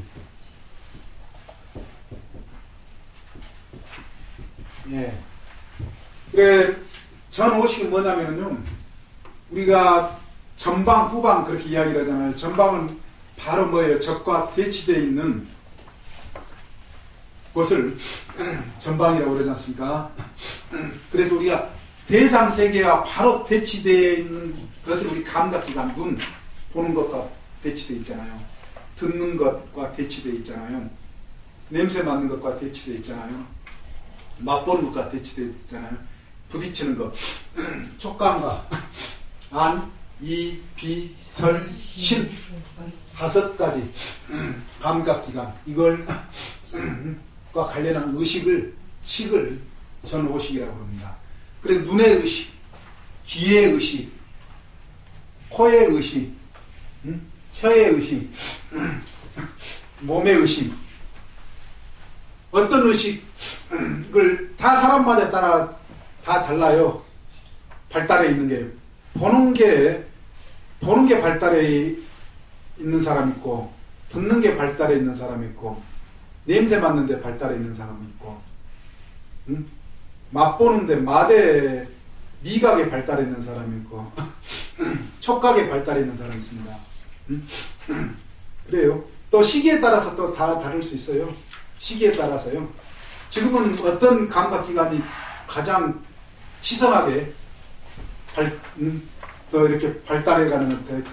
예. 그래, 전오식이 뭐냐면요. 우리가 전방, 후방 그렇게 이야기를 하잖아요. 전방은 바로 뭐예요? 적과 대치되어 있는 것을 전방이라고 그러지 않습니까? 그래서 우리가 대상 세계와 바로 대치되어 있는 것을 우리 감각기관, 눈 보는 것과 대치되어 있잖아요. 듣는 것과 대치되어 있잖아요. 냄새 맡는 것과 대치되어 있잖아요. 맛보는 것과 대치되어 있잖아요. 부딪히는 것, 촉감과 안, 이, 비, 설, 신 5가지 감각기관 이걸 과 관련한 식을 전오식이라고 합니다. 그래서 눈의 의식, 귀의 의식, 코의 의식, 혀의 의식, 몸의 의식, 어떤 의식을 다 사람마다 따라 다 달라요. 발달해 있는 게 보는 게 발달해 있는 사람 있고, 듣는 게 발달해 있는 사람 있고, 냄새 맡는데 발달해 있는 사람이 있고, 맛보는데 맛에 미각에 발달해 있는 사람이 있고, 촉각에 발달해 있는 사람이 있습니다. 그래요. 또 시기에 따라서 또 다 다를 수 있어요. 시기에 따라서요. 지금은 어떤 감각기관이 가장 치성하게 또 이렇게 발달해가는 것 같아요.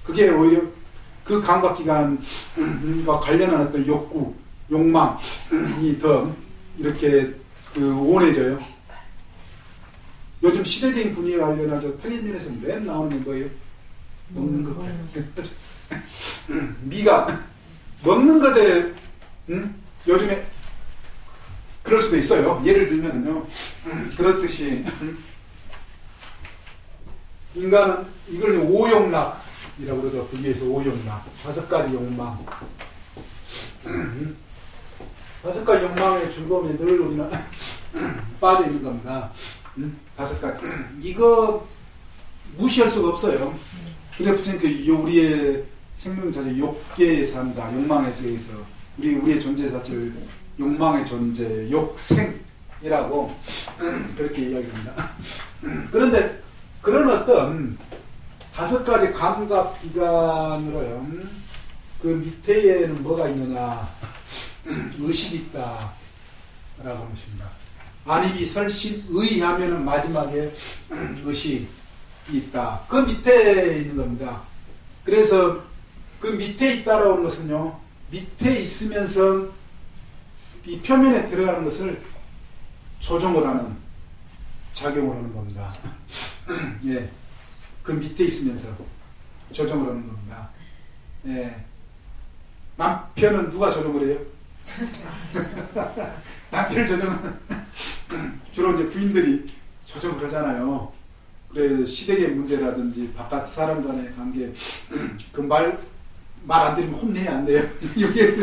그게 오히려 그 감각기관과 관련한 어떤 욕구, 욕망이 더 이렇게 온해져요. 요즘 시대적인 분위기에 관련해서 텔레비전에서 맨 나오는 게 뭐예요? 먹는 것. 미각. 먹는 것에 요즘에 그럴 수도 있어요. 예를 들면요. 그렇듯이 인간은 이걸 오욕락이라고 그러죠. 불교에서 오욕락. 5가지 욕망. 5가지 욕망의 즐거움에 늘 우리는 빠져 있는 겁니다. 5가지. 이거 무시할 수가 없어요. 근데 부처님 우리의 생명 자체 욕계에 산다. 욕망의 세계에서 우리의 존재 자체를 욕망의 존재, 욕생이라고 그렇게 이야기합니다. 그런데 그런 어떤 5가지 감각기관으로요. 그 밑에는 뭐가 있느냐? 의식이 있다. 라고 하는 것입니다. 안입이 설신, 의하면은 마지막에 의식이 있다. 그 밑에 있는 겁니다. 그래서 그 밑에 있다라는 것은요, 밑에 있으면서 이 표면에 들어가는 것을 조정을 하는, 작용을 하는 겁니다. 예. 그 밑에 있으면서 조정을 하는 겁니다. 예. 남편은 누가 조정을 해요? 남편을 조정은 주로 이제 부인들이 조정을 하잖아요. 그래, 시댁의 문제라든지 바깥 사람 간의 관계, 그 말 안 들으면 혼내야 안 돼요. 여기에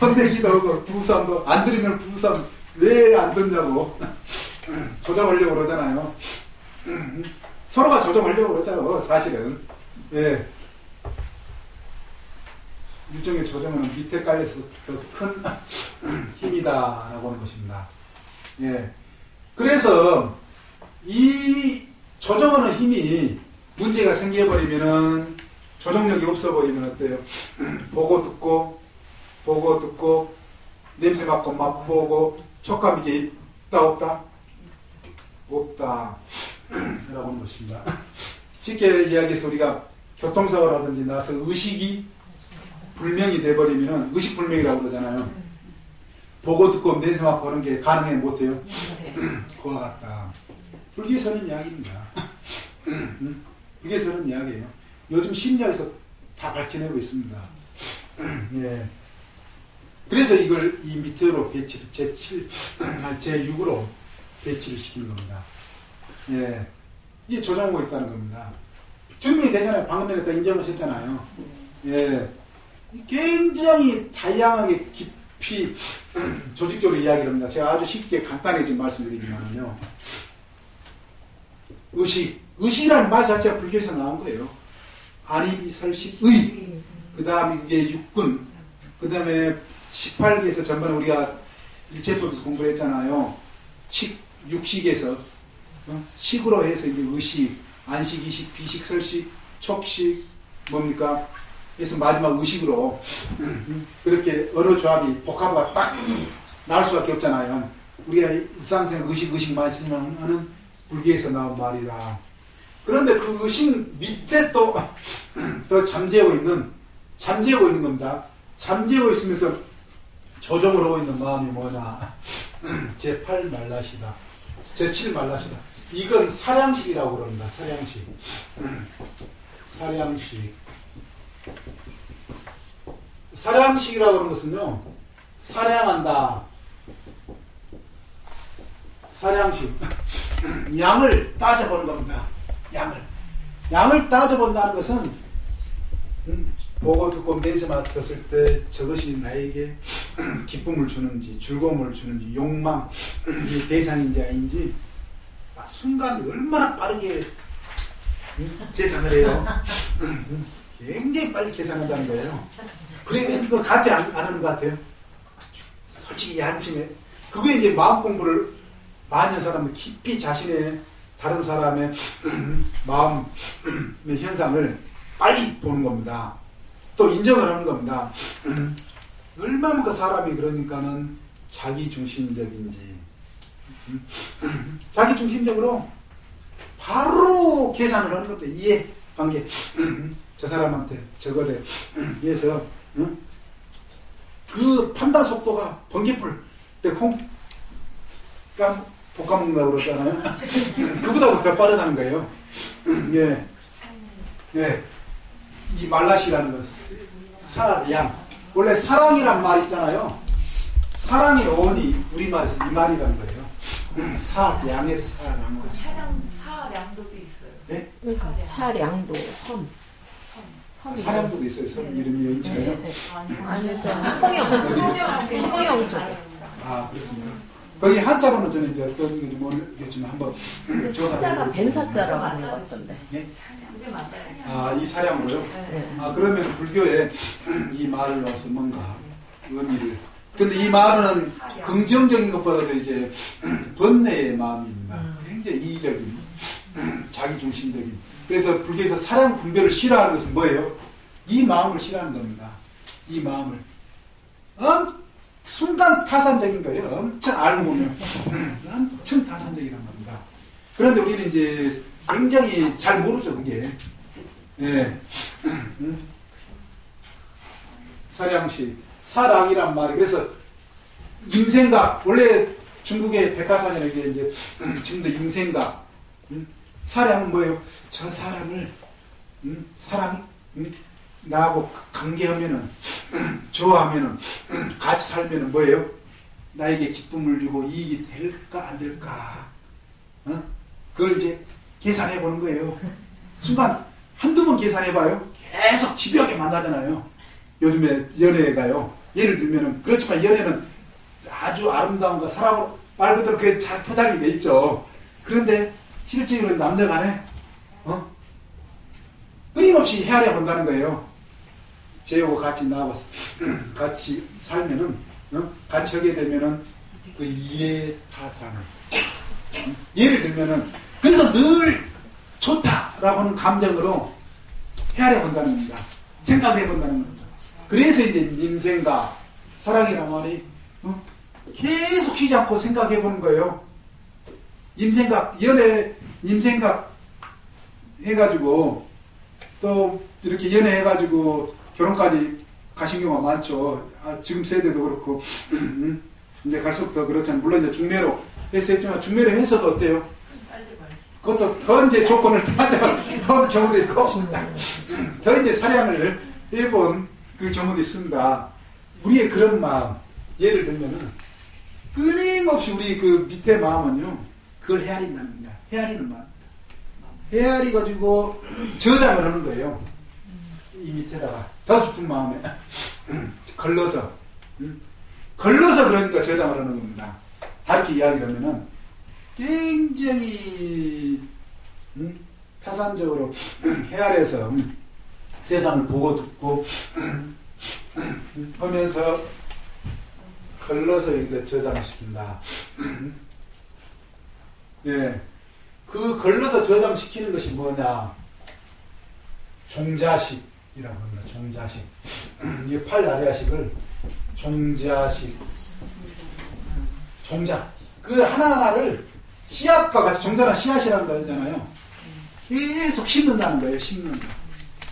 혼내기도 하고, 부부싸움도 안 들으면 부부싸움 왜 안 듣냐고 조정하려고 그러잖아요. 서로가 조정하려고 그러잖아요, 사실은. 예. 일종의 조정은 밑에 깔려서 더 큰 힘이다라고 하는 것입니다. 예. 그래서 이 조정하는 힘이 문제가 생겨버리면은, 조정력이 없어버리면 어때요? 보고 듣고 냄새 맡고 맛보고 촉감 이게 있다 없다? 없다 라고 하는 것입니다. 쉽게 이야기해서 우리가 교통사고를 하든지 나서 의식이 불명이 돼버리면 의식불명이라고 그러잖아요. 보고 듣고 냄새 맡고 그런 게 가능해 못해요? 그와 같다. 불교에서는 이야기입니다. 불교에서는 이야기예요. 요즘 심리학에서 다 밝혀내고 있습니다. 예. 그래서 이걸 이 밑으로 배치를 제6으로 배치를 시키는 겁니다. 예. 이게 조정하고 있다는 겁니다. 증명이 되잖아요. 방금 전에 다 인정하셨잖아요. 예. 굉장히 다양하게 깊이 조직적으로 이야기를 합니다. 제가 아주 쉽게 간단하게 좀 말씀드리지만요. 의식이라는 말 자체가 불교에서 나온 거예요. 안이설식의, 그 다음에 이게 육군, 그 다음에 18기에서 전반에 우리가 일체법에서 공부를 했잖아요. 육식에서 식으로 해서 이제 의식, 안식, 이식, 비식, 설식, 촉식, 뭡니까? 그래서 마지막 의식으로 그렇게 언어 조합이 복합화가 딱 나올 수밖에 없잖아요. 우리가 일상생활 의식 많이 쓰지만 하는 불교에서 나온 말이다. 그런데 그 의식 밑에 또 더 잠재고 있는 겁니다. 잠재고 있으면서 조정을 하고 있는 마음이 뭐냐? 제8 말라시다. 제7 말라시다. 이건 사량식이라고 그럽니다. 사량식. 사량식이라고 하는 것은요, 사량한다. 사량식. 양을 따져보는 겁니다. 양을 따져본다는 것은, 보고 듣고 냄새 맡았을 때 저것이 나에게 기쁨을 주는지, 즐거움을 주는지, 욕망, 대상인지 아닌지, 순간 얼마나 빠르게 계산을 해요. 굉장히 빨리 계산한다는 거예요. 그래, 그거 같아, 안 하는 것 같아요? 솔직히 양심에. 그게 이제 마음 공부를 많이 한 사람은 깊이 자신의 다른 사람의 마음의 현상을 빨리 보는 겁니다. 또 인정을 하는 겁니다. 얼마나 그 사람이 그러니까는 자기중심적인지. 자기중심적으로 바로 계산을 하는 것도 이해, 관계. 저 사람한테 저거래. 그래서 그 판단 속도가 번개불. 콩 볶아먹는다고 그러잖아요. 그보다 더 빠르다는 거예요. 예. 예. 이 말라시라는 것, 사랑. 원래 사랑이란 말 있잖아요. 사랑의 어원이 우리말에서 이 말이라는 거예요. 사량에서 사랑한 거죠. 사량도도 있어요. 네? 사량도, 사량도도 있어요. 섬 이름이 여인처럼. 아니요, 통영 쪽. 아, 그렇습니다. 거기 한자로는 저는 이제 어떤 건지 모르겠지만 한번 사자가 뱀사자라고 하는 것 같던데. 네? 그게 맞아요. 아, 이 사양으로요? 네. 아, 그러면 불교에 이 말을 넣어서 뭔가 의미를. 근데 이 말은 긍정적인 것보다도 이제 번뇌의 마음입니다. 굉장히 이기적인, 자기중심적인. 그래서 불교에서 사랑 분별을 싫어하는 것은 뭐예요? 이 마음을 싫어하는 겁니다. 이 마음을. 순간 타산적인 거예요. 엄청 알고 보면. 엄청 타산적이란 겁니다. 그런데 우리는 이제 굉장히 잘 모르죠, 그게. 예. 사량시. 사랑이란 말이. 그래서 임생각. 원래 중국의 백화사전에 이제 지금도 임생각. 사량은 뭐예요? 저 사람을 사람 나하고 관계하면은 좋아하면은 같이 살면은 뭐예요? 나에게 기쁨을 주고 이익이 될까 안 될까? 그걸 이제 계산해 보는 거예요. 순간 한두 번 계산해 봐요. 계속 집요하게 만나잖아요. 요즘에 연애가요. 예를 들면은 그렇지만 연애는 아주 아름다움과 사랑 말 그대로 그게 잘 포장이 돼 있죠. 그런데 실제로 남녀 간에 끊임없이 헤아려 본다는 거예요. 쟤하고 같이 나와서 같이 살면은 같이 하게 되면은 그 이해타산. 예를 들면은 그래서 늘 좋다라고 하는 감정으로 헤아려 본다는 겁니다. 생각해 본다는 겁니다. 그래서 이제 임생각, 사랑이란 말이 계속 쉬지 않고 생각해 보는 거예요. 임생각, 연애 임생각 해가지고 또 이렇게 연애해가지고 결혼까지 가신 경우가 많죠. 지금 세대도 그렇고 이제 갈수록 더 그렇잖아요. 물론 이제 중매로 했었지만 중매로 해서도 어때요? 그것도 더 이제 조건을 따져본 경우도 있고 더 이제 사량을 해본 그 경우도 있습니다. 우리의 그런 마음, 예를 들면은 끊임없이 우리 그 밑에 마음은요, 그걸 헤아린다는 겁니다. 헤아리는 마음. 헤아리 가지고 저장을 하는 거예요. 이 밑에다가 더 깊은 마음에 걸러서 그러니까 저장을 하는 겁니다. 다르게 이야기를 하면은 굉장히 타산적으로 헤아려서 세상을 보고 듣고 하면서 걸러서 이거 저장시킨다. 예. 그 걸러서 저장시키는 것이 뭐냐? 종자식이라고 합니다. 종자식. 이 팔나리아식을 종자식. 종자. 그 하나하나를 씨앗과 같이 종자나 씨앗이라는 거 하잖아요. 계속 심는다는 거예요. 심는다.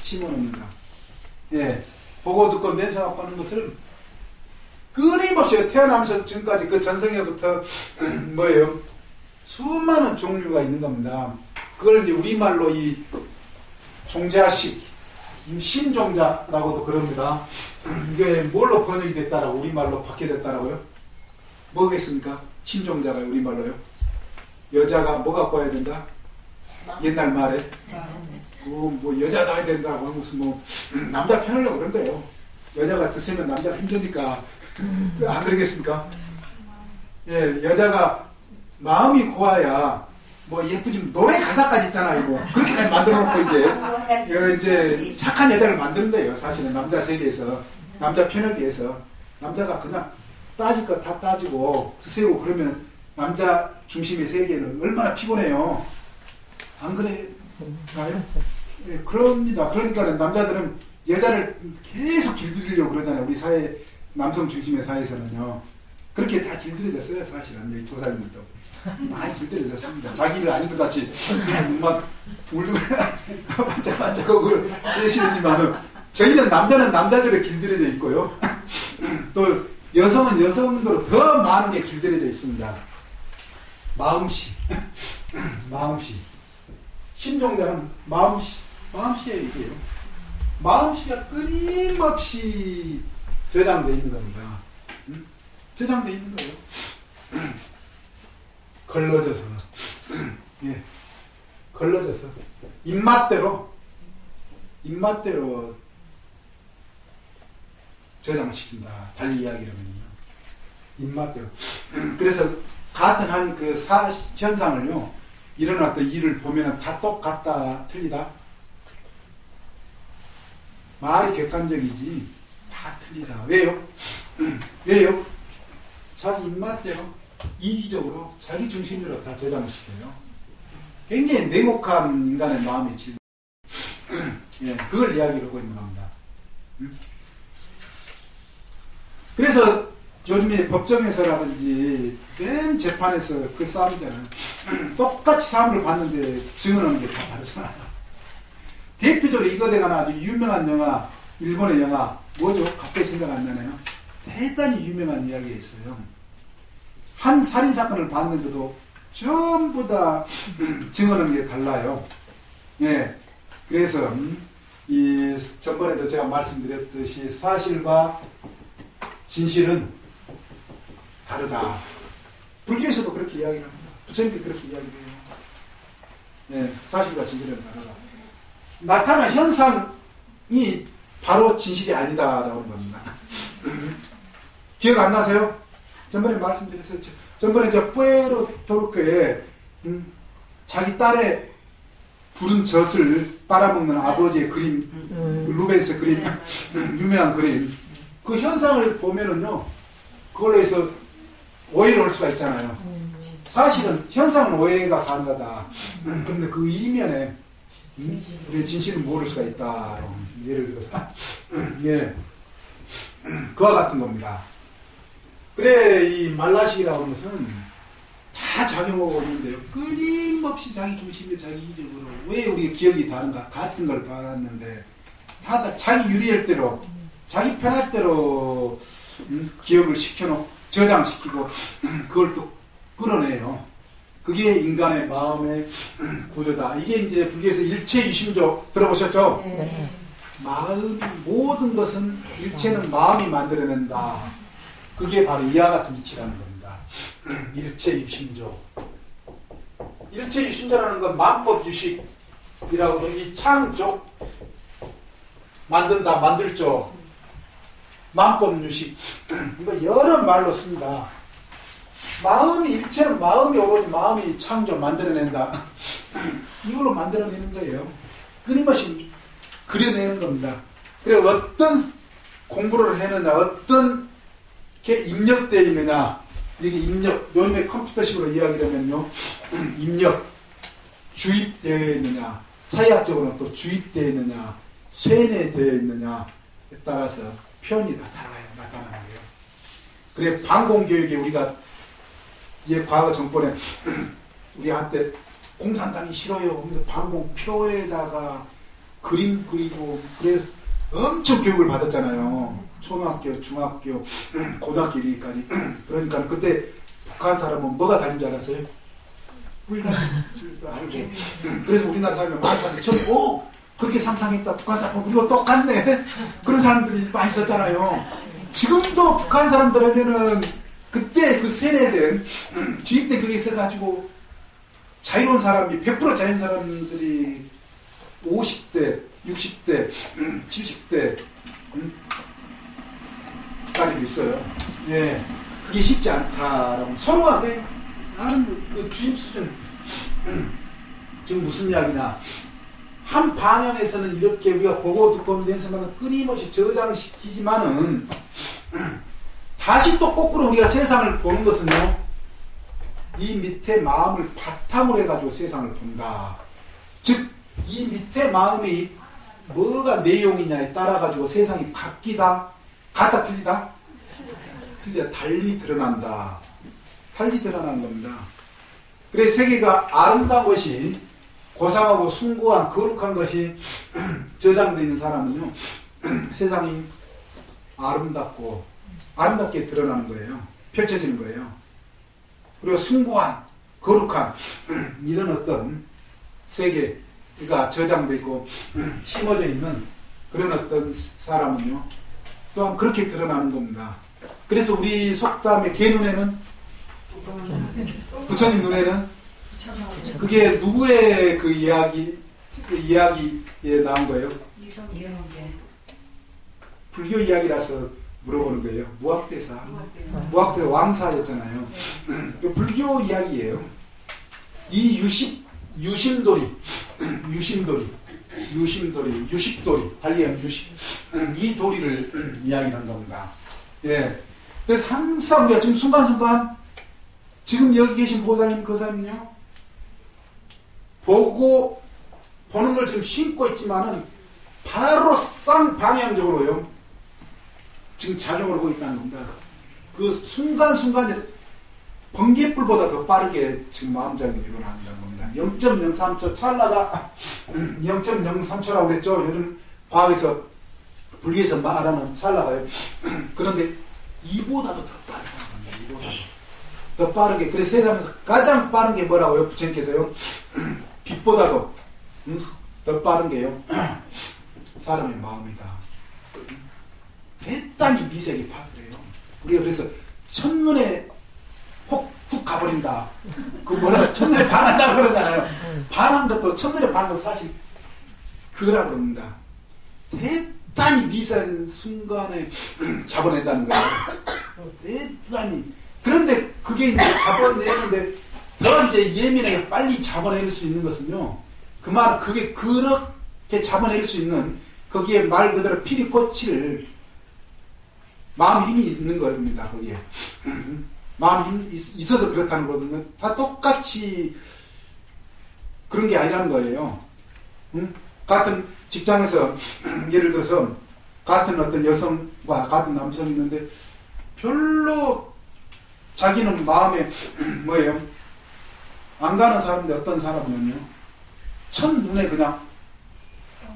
심어놓는다. 예. 보고 듣고 냄새 맡고 하는 것을 끊임없이 태어나면서 지금까지 그 전성에부터 뭐예요? 수많은 종류가 있는 겁니다. 그걸 이제 우리말로 이 종자식, 신종자라고도 그럽니다. 이게 뭘로 번역이 됐다라고 우리말로 바뀌어졌다라고요? 뭐겠습니까? 신종자가 우리말로요? 여자가 뭐 갖고 와야 된다? 옛날 말에 뭐 여자도 해야 된다고 무슨 뭐 남자 편하려고 그런대요. 여자가 드시면 남자가 힘드니까 안 그러겠습니까? 예, 여자가 마음이 고와야 뭐 예쁘지 노래 가사까지 있잖아요. 뭐 그렇게 만들어 놓고 이제 착한 여자를 만드는데요. 사실은 남자 세계에서 남자 편하기 위해서 남자가 그냥 따질 거 다 따지고 드세요 그러면 남자 중심의 세계는 얼마나 피곤해요. 안 그래요? 예, 그럽니다. 그러니까 남자들은 여자를 계속 길들이려고 그러잖아요. 우리 사회 남성 중심의 사회에서는요. 그렇게 다 길들여졌어요. 사실은 여기 조사님들도 많이 길들여졌습니다. 자기를 아닌 것 같이 막 울고 반짝반짝하고 그러시지만은 저희는 남자는 남자들에 길들여져 있고요. 또 여성은 여성으로 더 많은 게 길들여져 있습니다. 마음씨, 마음씨. 신종자는 마음씨에 이게요. 마음씨가 끊임없이 저장되어 있는 겁니다. 저장되어 있는 거예요. 걸러져서. 예. 걸러져서. 입맛대로 저장시킨다. 달리 이야기를 하면요. 입맛대로. 그래서 같은 한 그 현상을요, 일어났던 일을 보면 다 똑같다, 틀리다? 말이 객관적이지, 다 틀리다. 왜요? 왜요? 자기 입맛대로, 이기적으로, 자기 중심으로 다 저장시켜요. 굉장히 냉혹한 인간의 마음의 질. 예, 그걸 이야기를 하고 있는 겁니다. 그래서 요즘에 법정에서라든지 맨 재판에서 그 싸움이잖아요. 똑같이 사람을 봤는데 증언하는 게 다 다르잖아요. 대표적으로 이거대가 아주 유명한 영화, 일본의 영화, 뭐죠? 갑자기 생각 안 나네요. 대단히 유명한 이야기가 있어요. 한 살인사건을 봤는데도 전부 다 증언하는 게 달라요. 예. 그래서, 이, 전번에도 제가 말씀드렸듯이 사실과 진실은 다르다. 불교에서도 그렇게 이야기를 합니다. 부처님께 그렇게 이야기해요. 예. 사실과 진실은 다르다. 나타난 현상이 바로 진실이 아니다라고 겁니다. 기억 안 나세요? 전번에 말씀드렸어요. 전번에 저 푸에르토르크에 자기 딸의 부른 젖을 빨아먹는 아버지의 그림, 루벤스의 그림, 유명한 그림. 그 현상을 보면은요, 그걸로 해서 오해를 할 수가 있잖아요. 사실은 현상은 오해가 가능하다. 그런데 그 이면에 우리의 진실은 모를 수가 있다. 예를 들어서. 예. 그와 같은 겁니다. 그래, 이 말라식이라고 하는 것은 다 작용하고 있는데요. 끊임없이 자기 중심에 자기 이적으로 왜 우리가 기억이 다른가? 같은 걸 봤는데 다 자기 유리할 대로, 자기 편할 대로 기억을 시켜놓고 저장시키고 그걸 또 끌어내요. 그게 인간의 마음의 구조다. 이게 이제 불교에서 일체유심조 들어보셨죠? 네. 마음, 모든 것은 일체는 마음이 만들어낸다. 그게 바로 이와 같은 이치라는 겁니다. 일체유심조. 일체유심조라는 건 만법유식이라고 하는 이 창조, 만든다, 만들죠. 만법유식. 이거 여러 말로 씁니다. 마음이, 일체는 마음이 오로지 마음이 창조, 만들어낸다. 이걸로 만들어내는 거예요. 끊임없이 그려내는 겁니다. 그래, 어떤 공부를 해느냐, 어떤 게 입력되어 있느냐, 이게 입력, 요즘에 컴퓨터식으로 이야기를 하면요, 입력, 주입되어 있느냐, 사회학적으로는 또 주입되어 있느냐, 쇠뇌되어 있느냐에 따라서 표현이 다 달라요, 나타나는 거예요. 그래, 반공교육에 우리가 이 과거 정권에 우리 한때 공산당이 싫어요. 반공표에다가 그림 그리고 그래서 엄청 교육을 받았잖아요. 초등학교, 중학교, 고등학교 이르기까지. 그러니까 그때 북한 사람은 뭐가 달린 줄 알았어요? 뿔다리 줄 알고. 그래서 우리나라 사람이 많은 사람이 처음 오! 그렇게 상상했다. 북한 사람은 우리가 똑같네. 그런 사람들이 많이 있었잖아요. 지금도 북한 사람들 하면은 그때 그 세뇌된 주입된 그게 있어가지고 자유로운 사람이 100% 자유로운 사람들이 50대, 60대, 70대 까지도 있어요. 예, 그게 쉽지 않다라고 서로가 나는 그 주입 수준 지금 무슨 이야기냐? 한 방향에서는 이렇게 우리가 보고 듣고 있는 끊임없이 저장을 시키지만은 다시 또 거꾸로 우리가 세상을 보는 것은요, 이 밑에 마음을 바탕으로 해가지고 세상을 본다. 즉, 이 밑에 마음이 뭐가 내용이냐에 따라가지고 세상이 같다, 틀리다? 틀리다, 달리 드러난다. 달리 드러나는 겁니다. 그래서 세계가 아름다운 것이, 고상하고 숭고한, 거룩한 것이 저장되어 있는 사람은요, 세상이 아름답게 드러나는 거예요. 펼쳐지는 거예요. 그리고 숭고한, 거룩한 이런 어떤 세계가 저장되어 있고 심어져 있는 그런 어떤 사람은요, 또한 그렇게 드러나는 겁니다. 그래서 우리 속담의 개 눈에는, 부처님 눈에는, 그게 누구의 그 이야기에 나온 거예요? 불교 이야기라서 물어보는 거예요. 무학대사. 무학대사 왕사였잖아요. 불교 이야기예요. 이 유심돌이, 달리 하면 유식. 이 도리를 이야기하는 겁니다. 예. 그래서 항상 우리가 지금 순간순간, 지금 여기 계신 보살님, 거사님요, 보는 걸 지금 심고 있지만은, 바로 쌍방향적으로요, 지금 작용을 하고 있다는 겁니다. 그 순간순간에 번개불보다 더 빠르게 지금 마음작용이 일어난다는 겁니다. 0.03초 찰나가 0.03초라고 그랬죠. 요즘 과학에서 분리해서 말하는 찰나가요. 그런데 이보다도 더 빠르다는 겁니다. 이보다도 더 빠르게. 그래서 세상에서 가장 빠른 게 뭐라고요? 부처님께서요. 빛보다도 더 빠른 게요. 사람의 마음이다. 대단히 미세하게 파악해요. 우리가 그래서 첫눈에 훅 가버린다. 그 뭐라 첫눈에 반한다고 그러잖아요. 반한 것도 첫눈에 반한 것도 사실 그거라고 그럽니다. 대단히 미세한 순간에 잡아낸다는 거예요. 대단히. 그런데 그게 이제 잡아내는데 더 이제 예민하게 빨리 잡아낼 수 있는 것은요. 그 말, 그게 그렇게 잡아낼 수 있는 거기에 말 그대로 피리 꽂힐 마음 힘이 있는 겁니다. 거기에. 마음 힘이 있어서 그렇다는 거거든요. 다 똑같이 그런 게 아니라는 거예요. 같은 직장에서 예를 들어서 같은 어떤 여성과 같은 남성이 있는데 별로 자기는 마음에 뭐예요? 안 가는 사람인데 어떤 사람은요? 첫눈에 그냥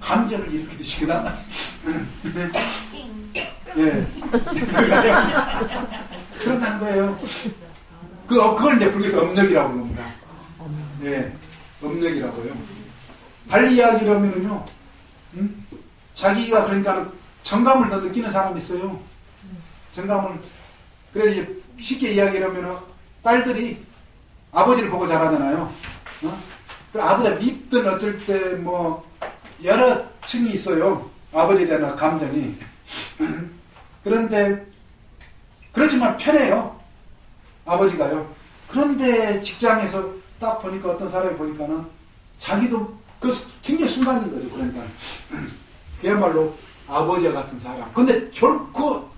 감정을 일으키듯이 그냥 예. 그런다는 거예요. 그걸 이제 불교에서 업력이라고 합니다. 예. 업력이라고요. 달리 이야기를 하면은요, 자기가 그러니까 정감을 더 느끼는 사람이 있어요. 정감을. 그래서 이제 쉽게 이야기를 하면은 딸들이 아버지를 보고 자라잖아요. 아버지가 밉든 어쩔 때 뭐 여러 층이 있어요. 아버지에 대한 감정이. 그런데 그렇지만 편해요. 아버지가요. 그런데 직장에서 딱 보니까 어떤 사람이 보니까는 자기도 그 굉장히 순간인 거죠. 그러니까 그야말로 아버지와 같은 사람. 근데 결코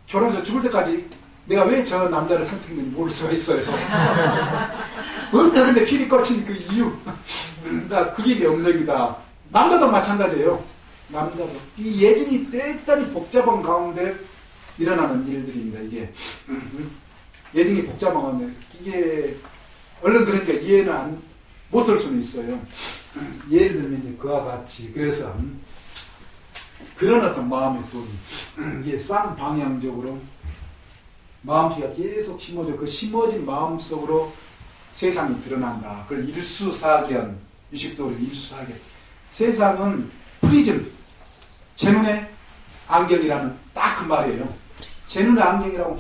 결혼해서 죽을 때까지 내가 왜 저 남자를 선택했는지 모를 수가 있어요. 근데 피리 꽂힌 그 이유. 그러니까 그게 영역이다. 남자도 마찬가지예요. 남자도. 이 예증이 대단히 복잡한 가운데 일어나는 일들입니다. 이게. 예증이 복잡한 가운데. 이게 얼른 그러니까 이해는 못할 수는 있어요. 예를 들면 이제 그와 같이. 그래서 그런 어떤 마음의 소리. 이게 쌍방향적으로 마음씨가 계속 심어져. 그 심어진 마음속으로 세상이 드러난다. 그걸 일수사견, 유식도로 일수사견. 세상은 프리즘, 제 눈의 안경이라는 딱 그 말이에요. 제 눈의 안경이라고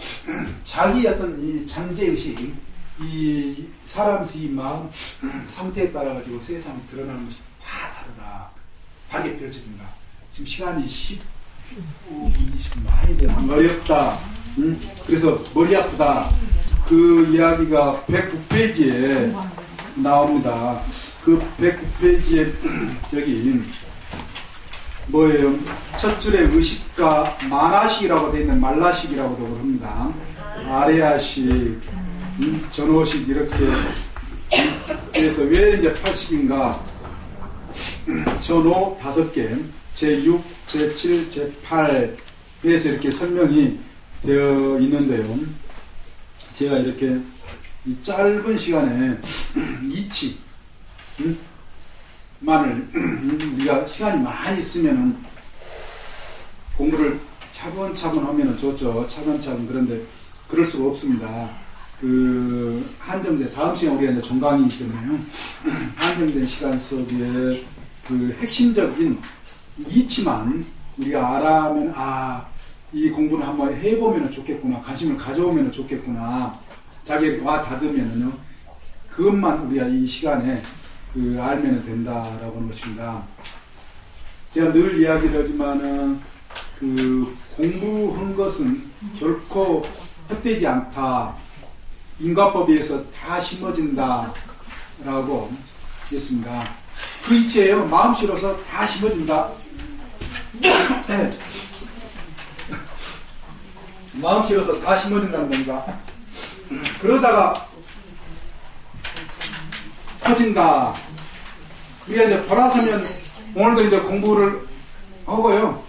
자기 어떤 이 잠재의식, 이 사람의 마음 상태에 따라 가지고 세상이 드러나는 것이 다 다르다. 다르게 펼쳐진다. 지금 시간이 15분, 20분 많이 되면 어렵다. 그래서 머리 아프다. 그 이야기가 109페이지에 나옵니다. 그 109페이지에 여기 뭐예요? 첫 줄에 의식과 만화식이라고 되어 있는 말라식이라고도 합니다. 아레아식, 전호식 이렇게. 그래서 왜 이제 8식인가? 전호 5개, 제6, 제7, 제8 에서 이렇게 설명이 되어 있는데요. 제가 이렇게 이 짧은 시간에 이치 만을 우리가 시간이 많이 있으면은 공부를 차분차분 하면은 좋죠. 차분차분. 그런데 그럴 수가 없습니다. 그 한정된 다음 시간 우리가 이제 종강이기 때문에요. 한정된 시간 속에 그 핵심적인 이치만 우리가 알아면 이 공부를 한번 해보면 좋겠구나. 관심을 가져오면 좋겠구나. 자기에게 와 닿으면은요. 그것만 우리가 이 시간에 그 알면 된다라고 하는 것입니다. 제가 늘 이야기를 하지만은 그 공부한 것은 결코 헛되지 않다. 인과법에 의해서 다 심어진다라고 했습니다. 그 이치예요. 마음씨로서 다 심어진다. 네. 마음씨로서 다 심어진다는 겁니다. 그러다가 커진다. 우리가 이제 돌아서면 오늘도 이제 공부를 하고요.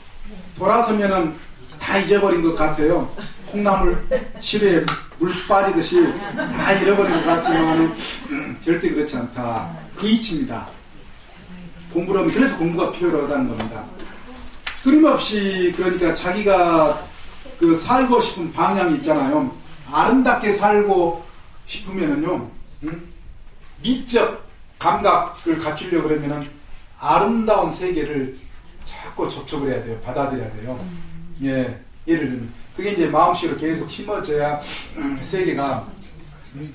돌아서면은 다 잊어버린 것 같아요. 콩나물 실에 물 빠지듯이 다 잃어버린 것 같지만 절대 그렇지 않다. 그 이치입니다. 공부를 하면 그래서 공부가 필요하다는 겁니다. 끊임없이 그러니까 자기가 그 살고 싶은 방향이 있잖아요. 아름답게 살고 싶으면은요, 미적 감각을 갖추려고 그러면은 아름다운 세계를 자꾸 접촉을 해야 돼요. 받아들여야 돼요. 예, 예를 들면 그게 이제 마음씨로 계속 심어져야 세계가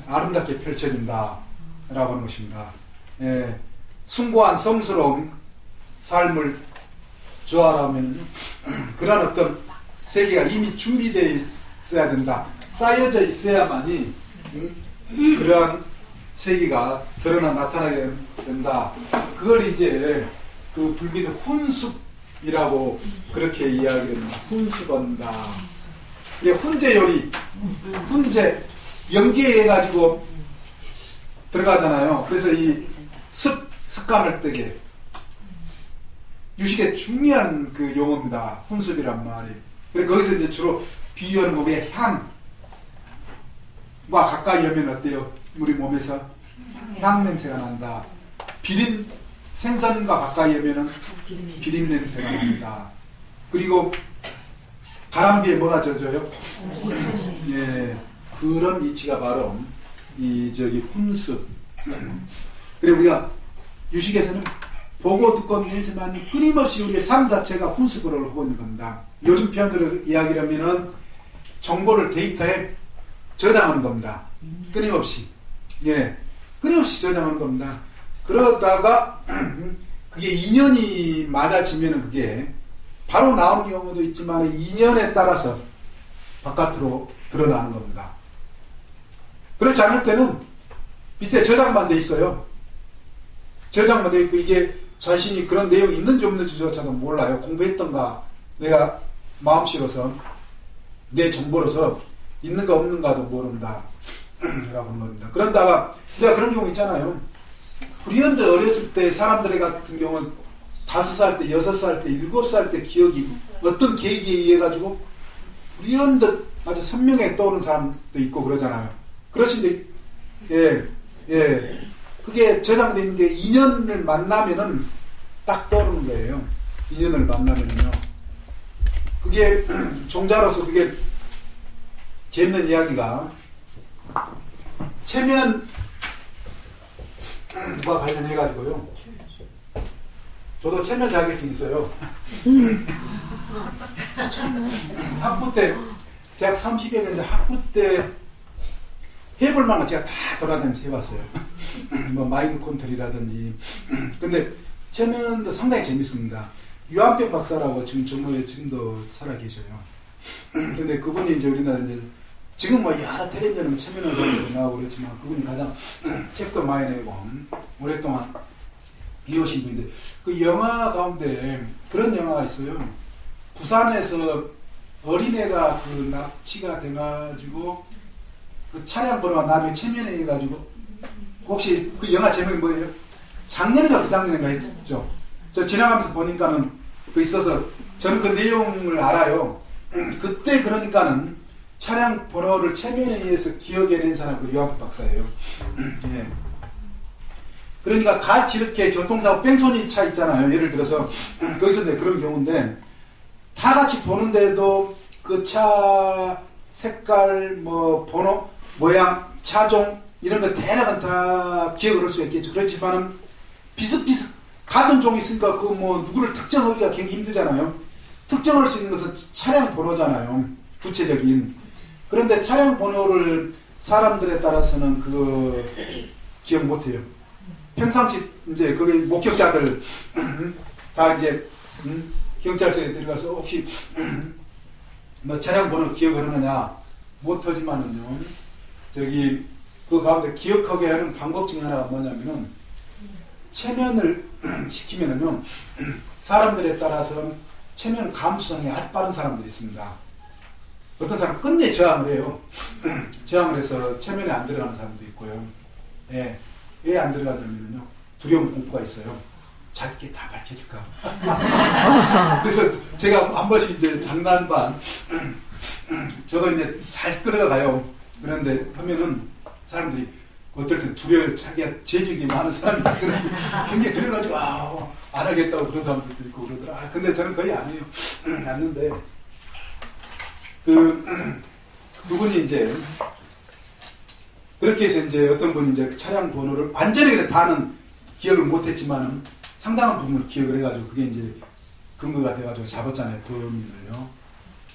아름답게 펼쳐진다라고 하는 것입니다. 예, 숭고한 성스러운 삶을 좋아하면 그런 어떤 세계가 이미 준비되어 있어야 된다. 쌓여져 있어야만이 그러한 세계가 드러나 나타나게 된다. 그걸 이제 그 불교에서 훈습이라고 그렇게 이야기합니다. 훈습한다. 그게 훈제 요리, 훈제 연계해가지고 들어가잖아요. 그래서 이 습관을 뜨게 유식의 중요한 그 용어입니다. 훈습이란 말이. 그래서 거기서 이제 주로 비유하는 게 향과 가까이 하면 어때요? 우리 몸에서 향 냄새가 난다. 비린 생선과 가까이 하면은 비린 냄새가 납니다. 그리고 바람비에 뭐가 젖어요? 예, 그런 이치가 바로 이 저기 훈습. 그리고 우리가 유식에서는 보고 듣고 내지만 끊임없이 우리의 삶 자체가 훈습을 하고 있는 겁니다. 요즘 표현으로 이야기를 하면은 정보를 데이터에 저장하는 겁니다. 끊임없이. 예, 끊임없이 저장하는 겁니다. 그러다가 그게 인연이 맞아지면은 그게 바로 나오는 경우도 있지만 인연에 따라서 바깥으로 드러나는 겁니다. 그렇지 않을 때는 밑에 저장만 돼 있어요. 저장만 돼 있고 이게 자신이 그런 내용이 있는지 없는지조차도 몰라요. 공부했던가 내가 마음씨로서 내 정보로서 있는가 없는가도 모른다 라고 하는 겁니다. 그런다가 내가 그런 경우 있잖아요. 불현듯 어렸을 때 사람들 같은 경우는 5살 때, 6살 때, 7살 때 기억이 어떤 계기에 의해 가지고 불현듯 아주 선명하게 떠오르는 사람도 있고 그러잖아요. 그러신데 예, 그게 저장되어 있는 게 인연을 만나면은 딱 떠오르는 거예요. 인연을 만나면은요. 그게 종자로서 그게 재밌는 이야기가 체면과 관련해 가지고요. 저도 체면 자격증 있어요. 학부 때 대학 30여 년인데 학부 때 해볼 만한 거 제가 다 돌아다니면서 해봤어요. 뭐 마인드 컨트롤이라든지. 근데 체면도 상당히 재밌습니다. 유한평 박사라고 지금 정모에 지금도 살아 계셔요. 근데 그분이 이제 우리나라 이제 지금 뭐 여러 텔레비전은 체면을 나오고 그렇지만 그분이 가장 책도 많이 내고 오랫동안 이어오신 분인데 그 영화 가운데 그런 영화가 있어요. 부산에서 어린애가 그 납치가 돼가지고 그 차량 번호가 나중에 체면에 해가지고 혹시 그 영화 제목이 뭐예요? 작년인가 그 작년인가 했죠. 저 지나가면서 보니까는 그 있어서 저는 그 내용을 알아요. 그때 그러니까는 차량 번호를 체면에 의해서 기억해낸 사람이 그 유한평 박사예요. 예. 그러니까 같이 이렇게 교통사고 뺑소니 차 있잖아요. 예를 들어서 거기서 그런 경우인데 다 같이 보는데도 그 차 색깔, 뭐 번호, 모양, 차종 이런 거 대략은 다 기억을 할 수 있겠죠. 그렇지만은 비슷비슷 같은 종이 있으니까 그 뭐 누구를 특정하기가 굉장히 힘들잖아요. 특정할 수 있는 것은 차량 번호잖아요. 구체적인. 그런데 차량 번호를 사람들에 따라서는 그 기억 못해요. 평상시 이제 거기 목격자들 다 이제 경찰서에 들어가서 혹시 뭐 차량 번호 기억을 하느냐 못하지만은요. 저기 그 가운데 기억하게 하는 방법 중에 하나가 뭐냐면은 체면을 시키면은요. 사람들에 따라서 체면 감수성이 아주 빠른 사람들이 있습니다. 어떤 사람은 끝내 저항을 해요. 저항을 해서 체면에 안 들어가는 사람도 있고요. 예. 왜 안 들어가냐면요. 두려움 공포가 있어요. 작게 다 밝혀질까. 그래서 제가 한 번씩 이제 장난 반, 저도 이제 잘 끌어가요. 그런데 하면은 사람들이 어떨 땐 두려워, 자기가 재주기 많은 사람이 있어. 그런지 굉장히 두려워가지고, 안 하겠다고 그런 사람들도 있고 그러더라. 근데 저는 거의 안 해요. 않는데, 그분이 이제, 그렇게 해서 이제 어떤 분이 이제 그 차량 번호를 완전히 다는 기억을 못했지만은 상당한 부분을 기억을 해가지고 그게 이제 근거가 돼가지고 잡았잖아요. 범인을요.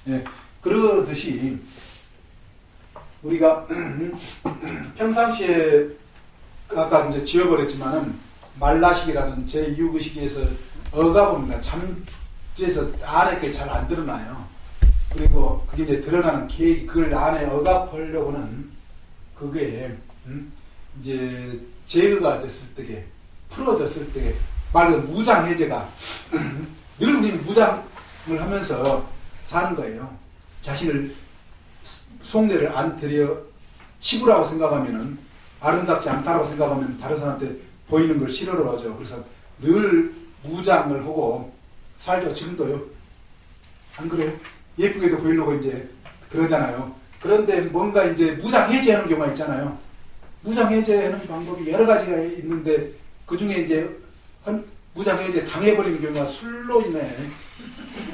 예. 그러듯이, 우리가 평상시에 아까 이제 지워버렸지만은 말라식이라는 제6의식에서 억압입니다. 잠재에서 안에 게 잘 안 드러나요. 그리고 그게 이제 드러나는 계획이 그걸 안에 억압하려고는 그게 이제 제거가 됐을 때게 풀어졌을 때게 말 그대로 무장 해제가 늘 우리는 무장을 하면서 사는 거예요. 자신을 속내를 안 들여 치부라고 생각하면은 아름답지 않다라고 생각하면 다른 사람한테 보이는 걸 싫어를 하죠. 그래서 늘 무장을 하고 살죠. 지금도요. 안 그래요? 예쁘게도 보이려고 이제 그러잖아요. 그런데 뭔가 이제 무장 해제하는 경우가 있잖아요. 무장 해제하는 방법이 여러 가지가 있는데 그 중에 이제 무장 해제 당해버리는 경우가 술로 인해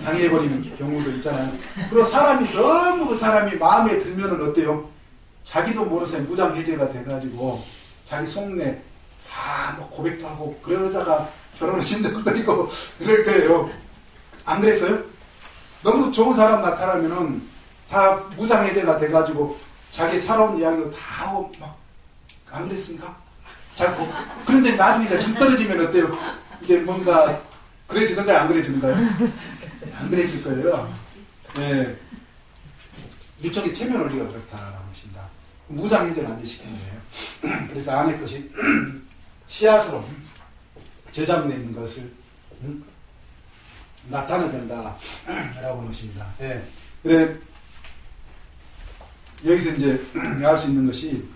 당해버리는 경우도 있잖아요. 그리고 사람이 너무 그 사람이 마음에 들면은 어때요? 자기도 모르서 무장 해제가 돼가지고 자기 속내 다 뭐 고백도 하고 그러다가 결혼하신 적도 있고 그럴 거예요. 안 그랬어요? 너무 좋은 사람 나타나면은 다 무장 해제가 돼가지고 자기 살아온 이야기도 다 하고 막 안 그랬습니까? 자꾸 그런데 나중에 정 떨어지면 어때요? 이게 뭔가 그래지는가요? 안 그래지는가요? 안 그래질 거예요. 네. 일종의 체면 원리가 그렇다라고 하십니다. 무장 해제를 안 시키는 거예요. 그래서 안에 것이 씨앗으로 저장되어 있는 것을 나타내된다라고 하십니다. 네. 그래 여기서 이제 알 수 있는 것이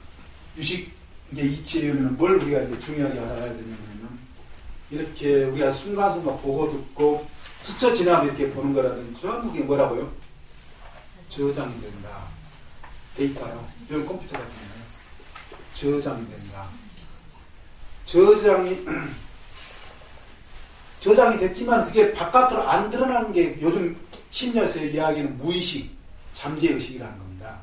유식의 이치에 오면 뭘 우리가 이제 중요하게 알아야 되냐면 이렇게 우리가 순간순간 보고 듣고 스쳐 지나면 이렇게 보는 거라든지 전부 그게 뭐라고요? 저장이 된다. 데이터요. 이런 컴퓨터 같잖아요. 저장이 된다. 저장이 됐지만 그게 바깥으로 안 드러나는 게 요즘 심리학에서의 이야기는 무의식, 잠재의식이라는 겁니다.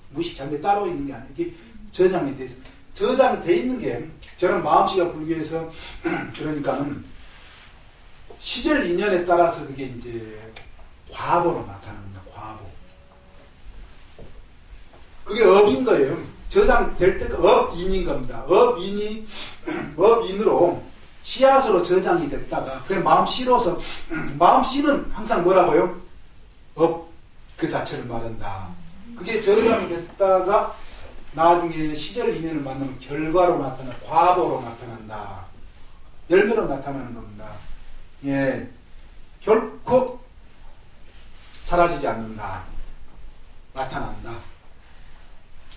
무의식, 잠재 따로 있는 게 아니에요. 이게 저장이 돼 있어요. 저장이 돼 있는 게 저는 마음씨가 불교에서 그러니까는 시절 인연에 따라서 그게 이제 과보로 나타납니다. 과보. 그게 업인 거예요. 저장될 때가 업인인 겁니다. 업인으로 씨앗으로 저장이 됐다가 그냥 마음씨로서 마음씨는 항상 뭐라고요? 업 그 자체를 말한다. 그게 저장이 됐다가 나중에 시절 인연을 만나면 결과로 나타나 과보로 나타난다. 열매로 나타나는 겁니다. 예, 결코 사라지지 않는다. 나타난다.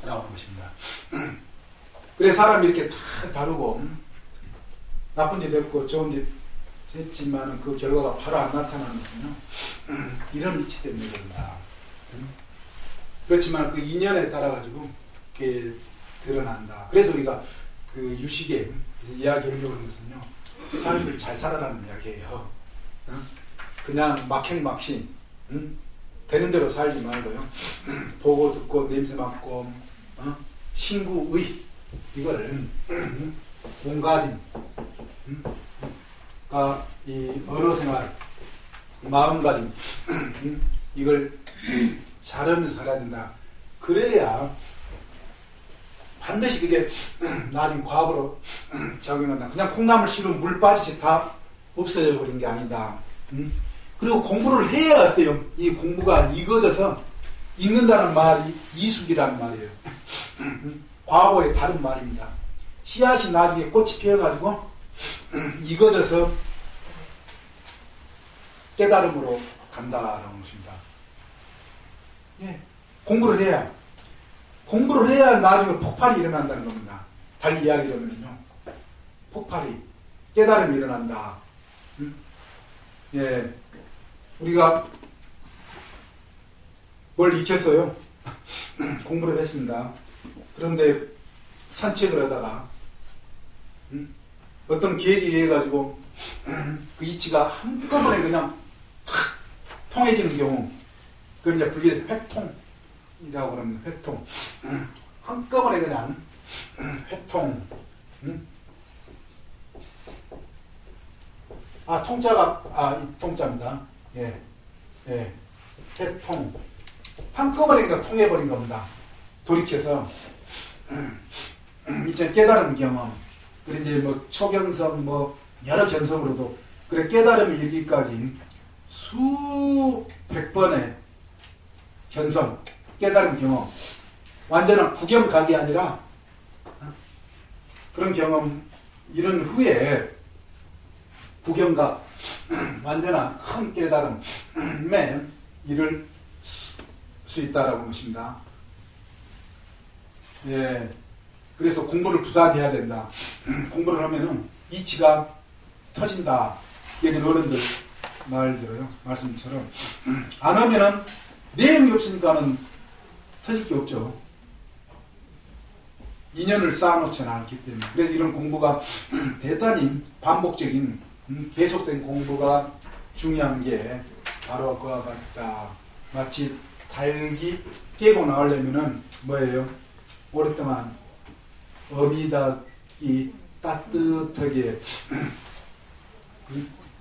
라고 하는 것입니다. 그래 사람이 이렇게 다 다르고 나쁜 짓 했고 좋은 짓 했지만 그 결과가 바로 안 나타나는 것은요. 이런 이치 때문에 그런다. 그렇지만 그 인연에 따라 가지고 이렇게 드러난다. 그래서 우리가 그 유식에 이야기하려고 하는 것은요. 삶을 잘 살아라는 이야기예요. 그냥 막행막신 되는 대로 살지 말고요. 보고 듣고 냄새 맡고 신구의 이거를 몸가짐 이 언어생활 마음가짐 이걸 잘하면서 살아야 된다. 그래야 반드시 그게 나중에 과거로 작용한다. 그냥 콩나물 씹으면 물 빠지지 다 없어져 버린 게 아니다. 그리고 공부를 해야 어때요? 이 공부가 익어져서 읽는다는 말이 이숙이라는 말이에요. 과거의 다른 말입니다. 씨앗이 나중에 꽃이 피어가지고 익어져서 깨달음으로 간다라는 것입니다. 예, 공부를 해야 나중에 폭발이 일어난다는 겁니다. 달리 이야기를 하면요. 폭발이, 깨달음이 일어난다. 예, 우리가 뭘 익혔어요? 공부를 했습니다. 그런데 산책을 하다가 어떤 계획에 의해 가지고 그 이치가 한꺼번에 그냥 탁 통해지는 경우, 그걸 이제 불교에서 회통이라고 그럽니다. 회통. 한꺼번에 그냥 회통. 통자가 이 통자입니다. 예, 예, 회통. 한꺼번에 그냥 통해버린 겁니다. 돌이켜서 이제 깨달은 경험. 그리고 이제 뭐 초견성, 뭐 여러 견성으로도 그래 깨달음이 이르기까지 수백 번의 견성, 깨달은 경험, 완전한 구경각이 아니라 그런 경험 이런 후에 구경각, 완전한 큰 깨달음에 이를 수 있다라고 것입니다. 예. 그래서 공부를 부단해야 된다. 공부를 하면은 이치가 터진다. 예전 어른들 말 들어요. 말씀처럼. 안 하면은 내용이 없으니까는 터질 게 없죠. 인연을 쌓아놓지는 않기 때문에. 그래서 이런 공부가 대단히 반복적인 계속된 공부가 중요한 게 바로 그와 같다. 마치 닭이 깨고 나오려면은 뭐예요? 오랫동안 어미닭이 따뜻하게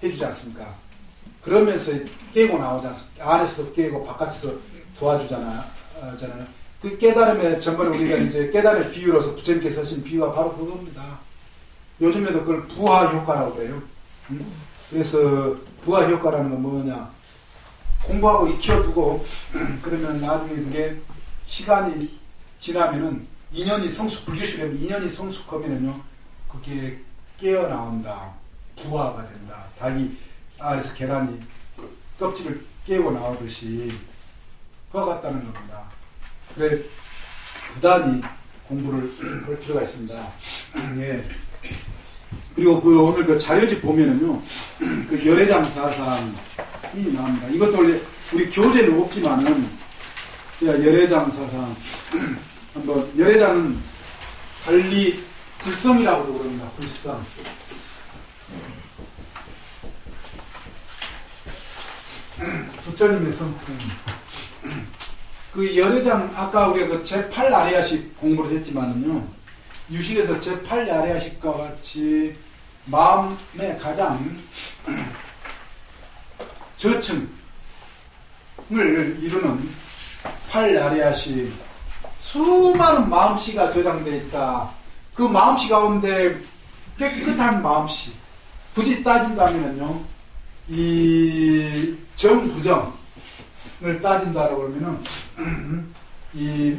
해주지 않습니까? 그러면서 깨고 나오지 않습니까? 안에서도 깨고 바깥에서 도와주잖아요. 그 깨달음의 전번에 우리가 이제 깨달음의 비유로서 부처님께서 하신 비유가 바로 그겁니다. 요즘에도 그걸 부화 효과라고 그래요. 그래서 부화 효과라는 건 뭐냐? 공부하고 익혀두고 그러면 나중에 그게 시간이 지나면은 인연이 불교시되면 인연이 성숙하면은요, 그게 깨어나온다. 부화가 된다. 닭이 알에서 계란이 껍질을 깨고 나오듯이 그와 같다는 겁니다. 그래, 부단히 공부를 할 필요가 있습니다. 예. 그리고 오늘 그 자료집 보면은요, 그 열애장 사상이 나옵니다. 이것도 원래 우리 교재는 없지만은, 제가 열애장 사상, 한번, 열애장은 달리 불성이라고도 그럽니다. 불성. 부처님의 성품. 그 열애장, 아까 우리가 그 제8아리아식 공부를 했지만은요, 유식에서 제8아리아식과 같이 마음의 가장 저층을 이루는 8아리아식, 수많은 마음씨가 저장되어 있다. 그 마음씨 가운데 깨끗한 마음씨, 굳이 따진다면요, 이 정부정을 따진다라고 그러면은 이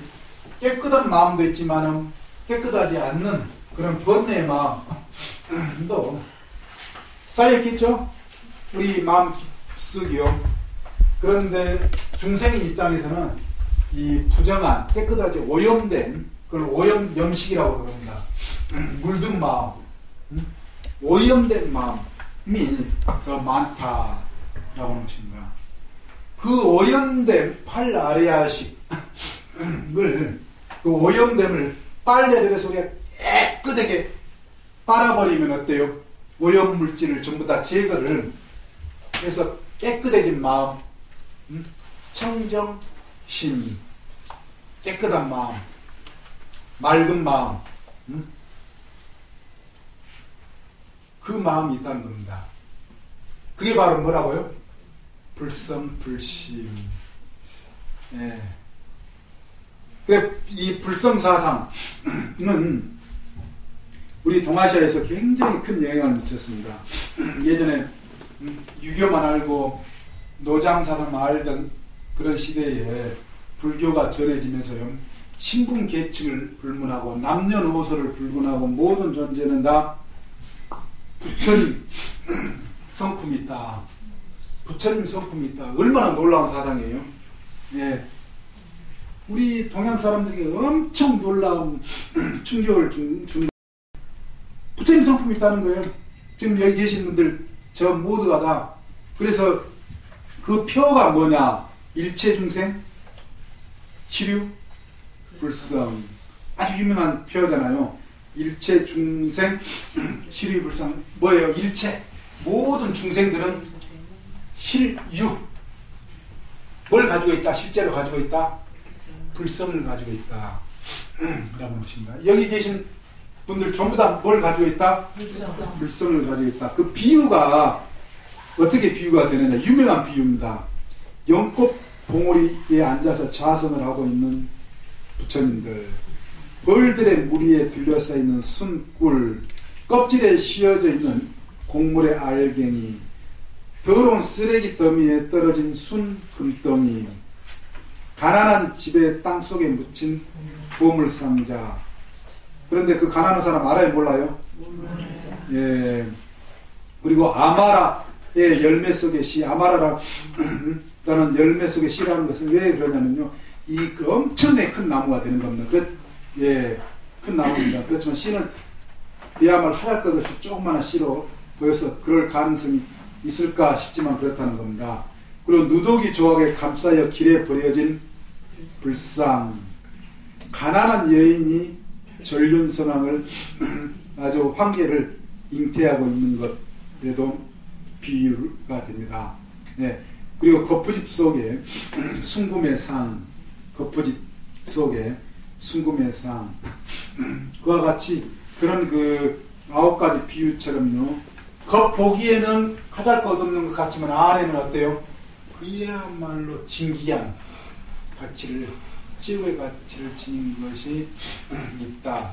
깨끗한 마음도 있지만은 깨끗하지 않는 그런 번뇌의 마음도 쌓였겠죠? 우리 마음속이요. 그런데 중생인 입장에서는 이 부정한, 깨끗하지 오염된, 그걸 오염염식이라고 그럽니다. 물든 마음, 오염된 마음이 더 많다라고 하는 것입니다. 그 오염된 8아리아식을, 그 오염됨을 빨래를 해서 우리가 깨끗하게 빨아버리면 어때요? 오염물질을 전부 다 제거를 해서 깨끗해진 마음, 청정심, 깨끗한 마음, 맑은 마음, 그 마음이 있다는 겁니다. 그게 바로 뭐라고요? 불성, 불심. 예. 그래, 이 불성사상은 우리 동아시아에서 굉장히 큰 영향을 미쳤습니다. 예전에 유교만 알고 노장사상만 알던 그런 시대에 불교가 전해지면서요, 신분 계층을 불문하고 남녀노소를 불문하고 모든 존재는 다 부처님 성품이 있다. 부처님 성품이 있다. 얼마나 놀라운 사상이에요. 예. 우리 동양 사람들에게 엄청 놀라운 충격을 준 부처님 성품이 있다는 거예요. 지금 여기 계신 분들 저 모두가 다. 그래서 그 표가 뭐냐? 일체 중생, 치류, 불성. 아주 유명한 표현잖아요. 일체 중생 실유불상. 뭐예요? 일체 모든 중생들은 실유 뭘 가지고 있다? 실제로 가지고 있다? 불성을 가지고 있다 라고 보십니다. 여기 계신 분들 전부 다 뭘 가지고 있다? 불성을 가지고 있다. 그 비유가 어떻게 비유가 되느냐? 유명한 비유입니다. 연꽃 봉오리에 앉아서 자성을 하고 있는 부처님들, 벌들의 무리에 들려서 있는 순꿀, 껍질에 씌어져 있는 곡물의 알갱이, 더러운 쓰레기 더미에 떨어진 순 금덩이, 가난한 집의 땅속에 묻힌 보물상자. 그런데 그 가난한 사람 알아요? 몰라요? 예. 그리고 아마라의 열매 속의 씨, 아마라라는 열매 속의 씨라는 것은 왜 그러냐면요, 그 엄청나게 큰 나무가 되는 겁니다. 예, 큰 나무입니다. 그렇지만 씨는 그야말로 하얄 것 없이 조그마한 씨로 보여서 그럴 가능성이 있을까 싶지만 그렇다는 겁니다. 그리고 누더기 조각에 감싸여 길에 버려진 불상, 가난한 여인이 전륜선왕을 아주 황제를 잉태하고 있는 것에도 비유가 됩니다. 네. 그리고 거푸집 속에 순금의 상, 거푸집 속에 순금의 상, 그와 같이 그런 그 9가지 비유처럼요, 겉보기에는 하잘것없는 것 같지만 안에는 어때요? 그야말로 진귀한 가치를, 치유의 가치를 지닌 것이 있다.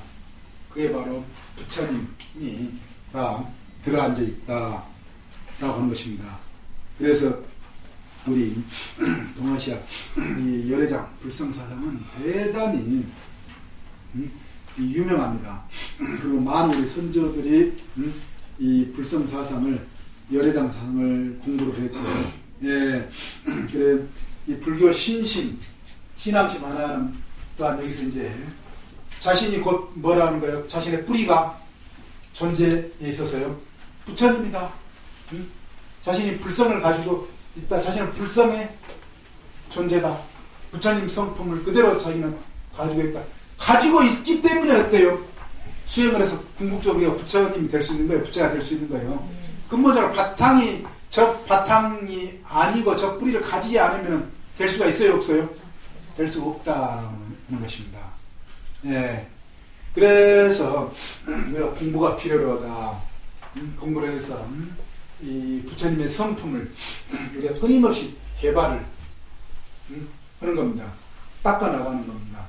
그게 바로 부처님이 다 들어앉아 있다 라고 하는 것입니다. 그래서 우리 동아시아 이 열애장 불성사상은 대단히 유명합니다. 그리고 많은 우리 선조들이 이 불성사상을, 열애장 사상을 공부를 했고, 예, 그래 이 불교 신심, 신앙심 하나는 또한 여기서 이제 자신이 곧 뭐라는 거예요? 자신의 뿌리가 존재에 있어서요, 부처님이다. 자신이 불성을 가지고 있다. 자신은 불성의 존재다. 부처님 성품을 그대로 자기는 가지고 있다. 가지고 있기 때문에 어때요? 수행을 해서 궁극적으로 부처님이 될 수 있는 거예요. 부처가 될 수 있는 거예요. 근본적으로 저 바탕이 아니고 저 뿌리를 가지지 않으면 될 수가 있어요? 없어요? 될 수가 없다는 것입니다. 예. 그래서 우리가 공부가 필요하다. 공부를 해서 이 부처님의 성품을 우리가 끊임없이 개발을 하는 겁니다. 닦아나가는 겁니다.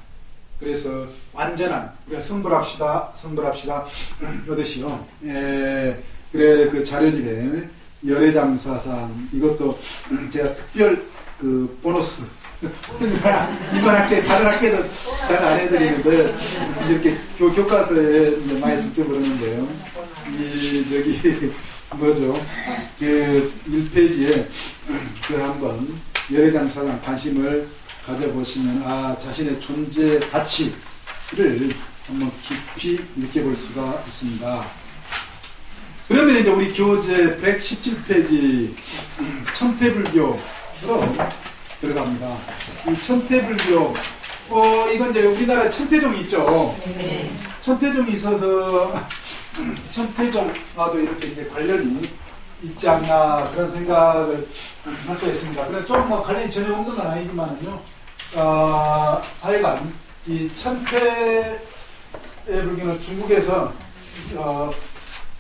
그래서 완전한, 우리가 성불합시다 하듯이요. 예, 그래, 그 자료집에 열애장 사상, 이것도 제가 특별 그 보너스, 이번 학기에 다른 학기에도 잘 안 해드리는데, 이렇게 교과서에 많이 중점을 하는데요. 뭐죠? 그 1페이지에 그 한번 열애장 사상 관심을 가져보시면, 자신의 존재 가치를 한번 깊이 느껴볼 수가 있습니다. 그러면 이제 우리 교재 117페이지 천태불교로 들어갑니다. 이 천태불교, 이건 이제 우리나라에 천태종이 있죠. 네. 천태종이 있어서 천태종과도 이렇게 이제 관련이 있지 않나 그런 생각을 할 수가 있습니다. 그래 좀 관련이 전혀 없는 건 아니지만요. 하여간 이 천태의 불교는 중국에서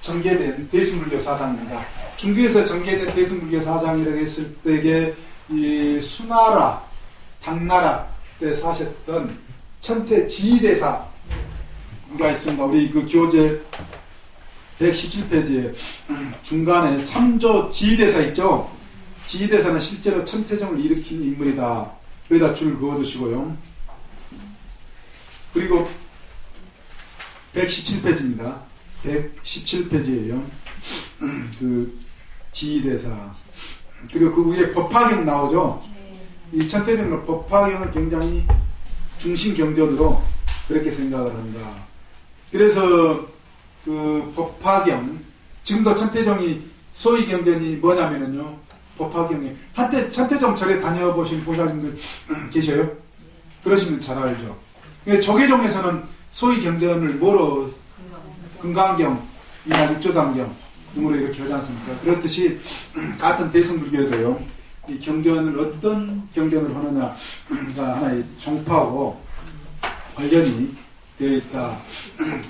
전개된 대승불교 사상입니다. 중국에서 전개된 대승불교 사상이라고 했을 때에 이 수나라, 당나라 때 사셨던 천태 지휘대사가 있습니다. 우리 그 교재 117페이지에 중간에 3조 지휘대사 있죠? 지휘대사는 실제로 천태종을 일으킨 인물이다. 여기다 줄 그어두시고요. 그리고 117페이지입니다. 117페이지예요. 그 지휘대사. 그리고 그 위에 법화경 나오죠? 이 천태종은 법화경을 굉장히 중심경전으로 그렇게 생각을 한다. 그래서 그 법화경, 지금도 천태종이 소위 경전이 뭐냐면요, 법화경에 한때 천태종 절에 다녀보신 보살님들 계셔요? 그러시면 잘 알죠. 조계종에서는 소위 경전을 뭐로 금강경이나 육조단경 등으로 이렇게 하지 않습니까? 그렇듯이 같은 대승불교에도요, 이 경전을 어떤 경전을 하느냐가 하나의 종파고 관련이 되어 있다라고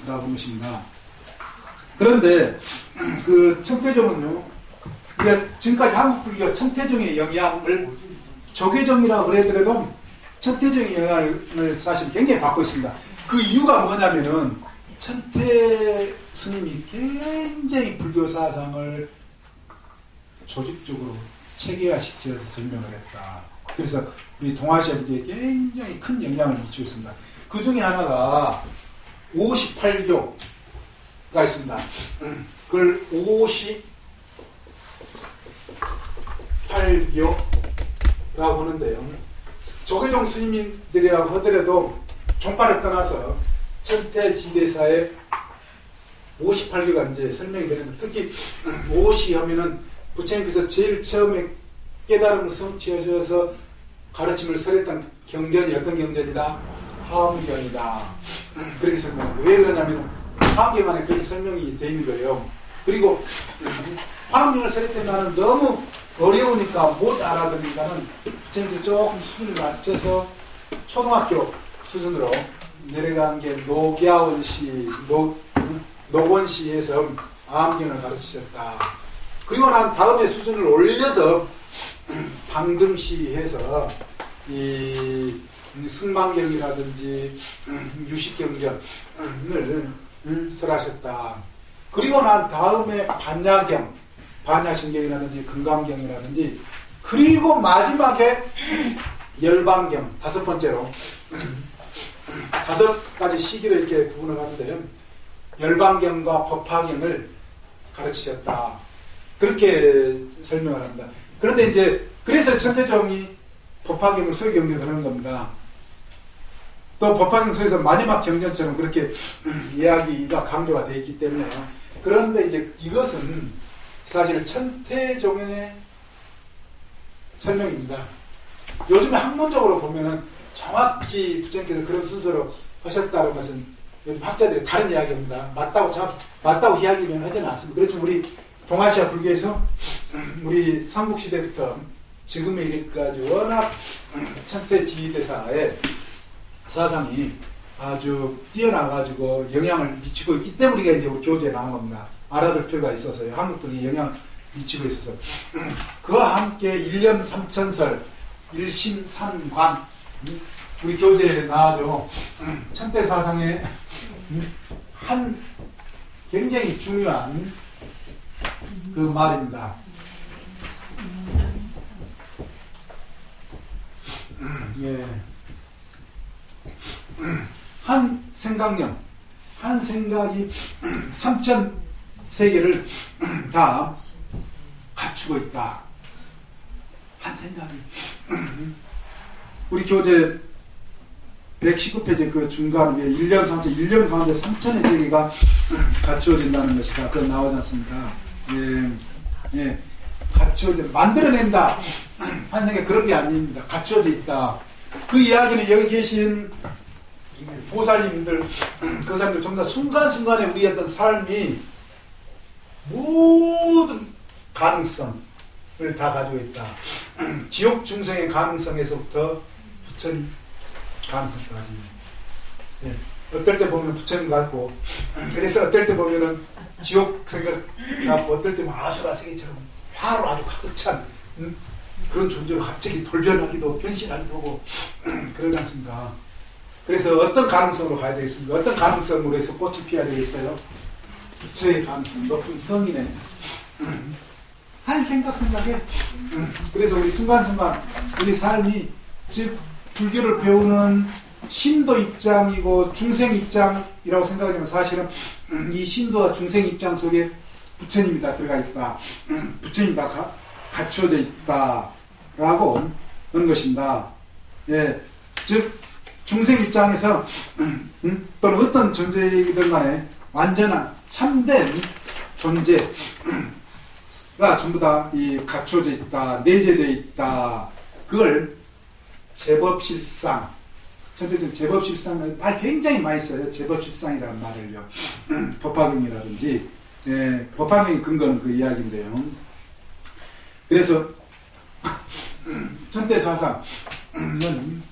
하는 것입니다. 그런데 그 청태종은요, 우리가 지금까지 한국불교가 청태종의 영향을 조계종이라고 그러더라도 청태종의 영향을 사실 굉장히 받고 있습니다. 그 이유가 뭐냐면은 청태 스님이 굉장히 불교 사상을 조직적으로 체계화시켜서 설명을 했다. 그래서 우리 동아시아 불교에 굉장히 큰 영향을 미치고 있습니다. 그 중에 하나가 58교가 있습니다. 그걸 58교라고 하는데요. 조계종 스님들이라고 하더라도 종파를 떠나서 천태지대사의 58교가 이제 설명이 되는데, 특히 50 하면은 부처님께서 제일 처음에 깨달음을 성취하셔서 가르침을 설했던 경전이 어떤 경전이다? 화엄경이다. 그렇게 설명합니다. 왜 그러냐면 화엄경 안에 그렇게 설명이 되어 있는 거예요. 그리고 화엄경을 설했던 나는 너무 어려우니까 못 알아듣니까는 부처님께서 조금 수준을 낮춰서 초등학교 수준으로 내려간 게 노원시에서 화엄경을 가르치셨다. 그리고 난 다음에 수준을 올려서 방등시에서 이 승망경이라든지 유식경전을 설하셨다. 그리고 난 다음에 반야경, 반야신경이라든지 금강경이라든지, 그리고 마지막에 열반경, 다섯 번째로 다섯 가지 시기를 이렇게 구분을 하는데요. 열반경과 법화경을 가르치셨다. 그렇게 설명을 합니다. 그런데 이제 그래서 천태종이 법화경을 소위경전을 하는 겁니다. 또 법화경 소에서 마지막 경전처럼 그렇게 이야기가 강조가 되어 있기 때문에. 그런데 이제 이것은 사실 천태종의 설명입니다. 요즘에 학문적으로 보면은 정확히 부처님께서 그런 순서로 하셨다는 것은 요즘 학자들이 다른 이야기입니다. 맞다고 이야기는 하지는 않습니다. 그래서 우리 동아시아 불교에서 우리 삼국시대부터 지금에 이르기까지 워낙 천태지대사의 사상이 아주 뛰어나가지고 영향을 미치고 있기 때문에 이게 이제 우리 교재에 나온 겁니다. 알아둘 필요가 있어서요. 한국분이 영향을 미치고 있어서. 그와 함께 1년 3천설, 일심산관, 우리 교재에 나와죠. 천태 사상의 한 굉장히 중요한 그 말입니다. 예. 한 생각령, 한 생각이 3천 세계를 다 갖추고 있다. 한 생각이. 우리 교재 119페이지 그 중간 위에 1년 가운데 3천의 세계가 갖추어진다는 것이다. 그건 나오지 않습니까? 예, 예. 갖추어진, 만들어낸다. 한 생각 그런 게 아닙니다. 갖추어져 있다. 그 이야기는 여기 계신 보살님들, 그 사람들 전부 다 순간순간에 우리 어떤 삶이 모든 가능성을 다 가지고 있다. 지옥 중생의 가능성에서부터 부처님 가능성까지. 예. 어떨 때 보면 부처님 같고, 그래서 어떨 때 보면은 지옥 생각 같고, 어떨 때 아수라 세계처럼 화로 아주 가득 찬 그런 존재로 갑자기 돌변하기도 변신하기도 하고 그러지 않습니까? 그래서 어떤 가능성으로 가야 되겠습니까? 어떤 가능성으로 해서 꽃이 피어야 되겠어요? 부처의 가능성, 높은 성인의 한 생각에 그래서 우리 순간순간 우리 삶이 즉 불교를 배우는 신도 입장이고 중생 입장이라고 생각하지만 사실은 이 신도와 중생 입장 속에 부처님이 다 들어가 있다. 부처님이 다 갖춰져 있다라고 하는 것입니다. 예, 즉 중생 입장에서 또는 어떤 존재이든 간에 완전한 참된 존재가 전부 다 이 갖춰져 있다, 내재되어 있다. 그걸 제법실상, 천태종 제법실상 말 굉장히 많이 써요. 제법실상이라는 말을요. 법화경이라든지 법화경의 근거는 그 이야기인데요. 그래서 천태사상은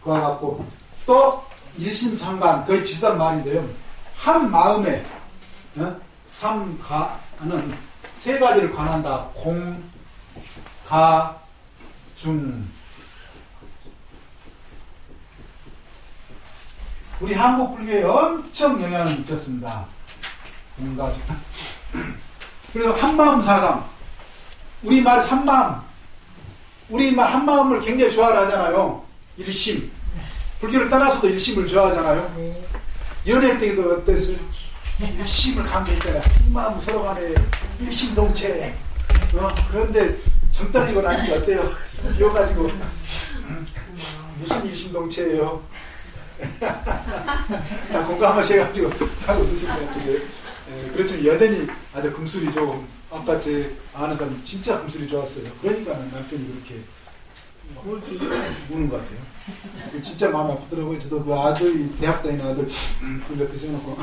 그와 같고 또 일심상관 거의 비슷한 말인데요. 한 마음에 삼가는 세 가지를 관한다. 공, 가, 중. 우리 한국 불교에 엄청 영향을 미쳤습니다. 공가, 중. 그래서 한마음 사상. 우리말 한마음. 우리말 한마음을 굉장히 좋아하잖아요. 일심. 불교를 떠나서도 일심을 좋아하잖아요. 연애할 때도 어땠어요? 일심을 감개했잖아요. 한마음 서로 간에 일심동체. 그런데 정 떨리고 나니까 어때요? 비워가지고 무슨 일심동체예요? 다 공감하셔가지고 하고 쓰신 것 같은데. 그렇지만 여전히 아주 금술이 좀 아까 제 아는 사람 진짜 금술이 좋았어요. 그러니까 남편이 그렇게 우는 것 같아요. 진짜 마음 아프더라고요. 저도 그 아들이 대학 다니는 아들 둘 옆에 세워놓고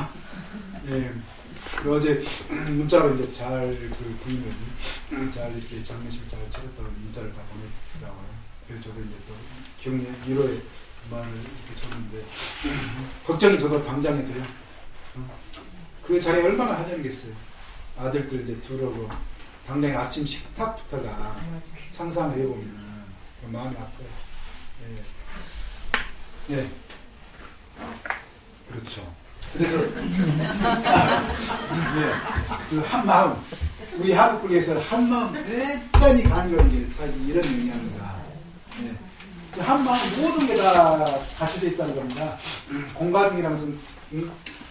그 어제 문자로 이제 잘 그 부인을 잘 이렇게 장례식 잘 치렀다고 문자를 다 보내더라고요. 그래서 저도 이제 또 격려 위로의 말을 이렇게 줬는데 걱정이 저도 당장에 돼요. 그 자리에 얼마나 하자겠어요. 아들들 이제 들어오고 당장에 아침 식탁부터가 상상을 해보면 마음이 아파요. 예. 그렇죠. 그래서 그 한마음 우리 한국에서 한마음 대단히 강조하는 게 사실 이런 의미입니다. 한마음 모든 게 다 갖춰져 있다는 겁니다. 공가중이라는 것은